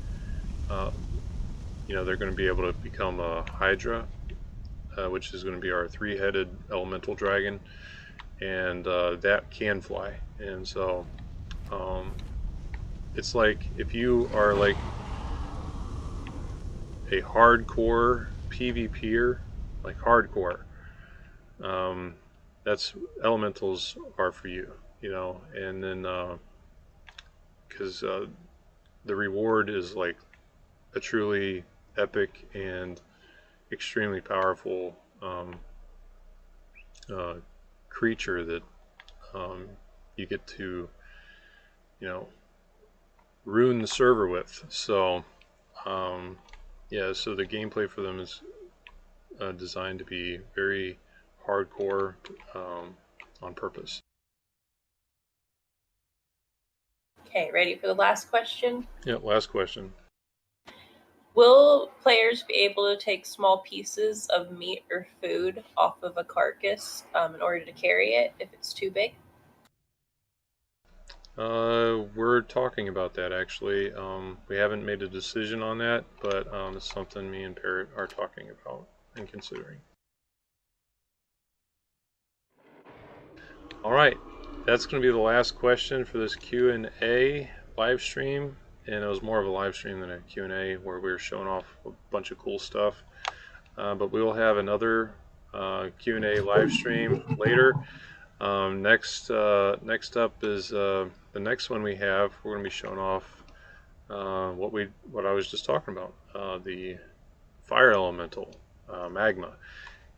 you know, they're going to be able to become a Hydra, which is going to be our 3-headed elemental dragon, and that can fly. And so it's like if you are like a hardcore PvPer, like hardcore, that's elementals are for you, you know. And then because the reward is like a truly epic and extremely powerful creature that you get to, you know, ruin the server with. So yeah, so the gameplay for them is designed to be very hardcore on purpose.
Okay, ready for the last question?
Yeah, last question.
Will players be able to take small pieces of meat or food off of a carcass in order to carry it if it's too big?
We're talking about that actually. We haven't made a decision on that, but it's something me and Parrot are talking about and considering. All right, that's going to be the last question for this Q&A live stream, and it was more of a live stream than a Q&A where we were showing off a bunch of cool stuff. But we will have another Q&A live stream later. Next up is the next one we have. We're going to be showing off what I was just talking about, the fire elemental, magma,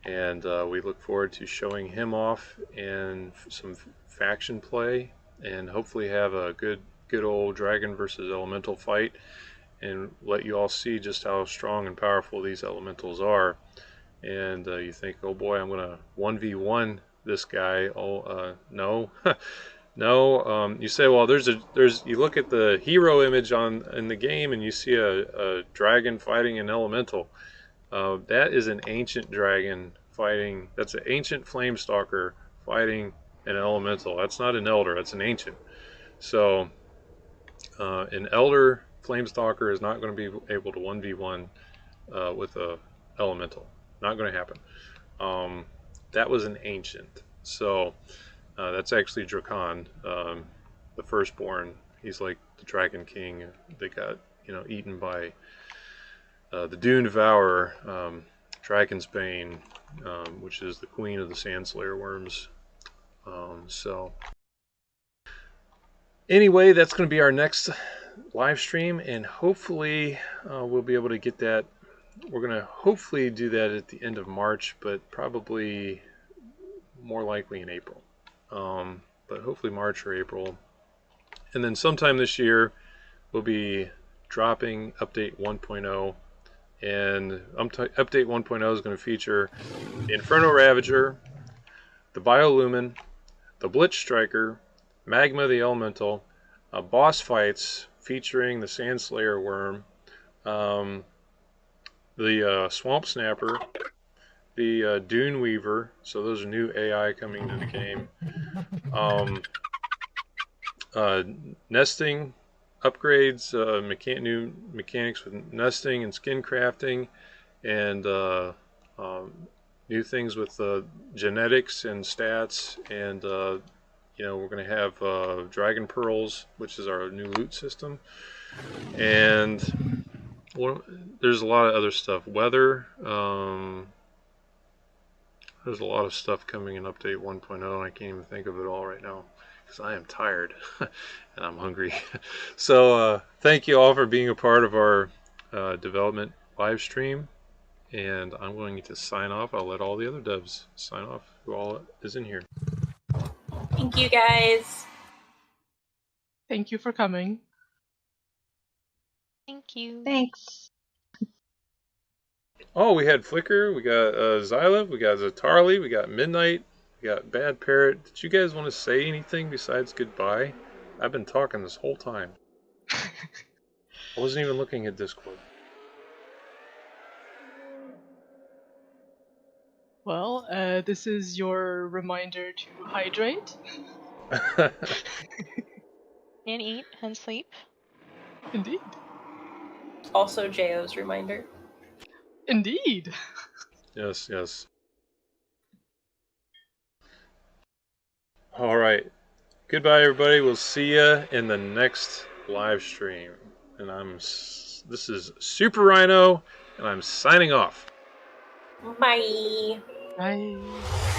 and we look forward to showing him off and some faction play, and hopefully have a good old dragon versus elemental fight, and let you all see just how strong and powerful these elementals are. And you think, oh boy, I'm gonna 1v1 this guy. Oh no. No, you say, well, there's you look at the hero image in the game and you see a dragon fighting an elemental. That is an ancient dragon fighting. That's an ancient flamestalker fighting an elemental. That's not an elder. That's an ancient. So an elder flamestalker is not going to be able to 1v1 with a elemental. Not going to happen. That was an ancient. So that's actually Drakon, the firstborn. He's like the Dragon King that got, you know, eaten by the Dune Devourer, Dragon's Bane, which is the queen of the Sandslayer worms. So anyway, that's going to be our next live stream, and hopefully we'll be able to get that. We're going to hopefully do that at the end of March, but probably more likely in April. But hopefully March or April. And then sometime this year we'll be dropping update 1.0, and update 1.0 is going to feature the infernal ravager, the biolumin, the blitz striker, magma the elemental, boss fights featuring the sand slayer worm, the swamp snapper, the dune weaver. So those are new AI coming to the game. Nesting upgrades, new mechanics with nesting and skin crafting, and new things with genetics and stats, and we're going to have dragon pearls, which is our new loot system, and there's a lot of other stuff. Weather. There's a lot of stuff coming in update 1.0, and I can't even think of it all right now because I am tired and I'm hungry. So thank you all for being a part of our development live stream, and I'm going to sign off. I'll let all the other devs sign off who all is in here.
Thank you, guys.
Thank you for coming.
Thank you.
Thanks.
Oh, we had Flicker, we got Xylev, we got Zatarli, we got Midnight, we got Bad Parrot. Did you guys want to say anything besides goodbye? I've been talking this whole time. I wasn't even looking at Discord.
Well, this is your reminder to hydrate.
And eat and sleep.
Indeed.
Also, JO's reminder.
Indeed.
Yes, yes. All right. Goodbye, everybody. We'll see you in the next live stream. And this is Super Rhino, and I'm signing off.
Bye.
Bye.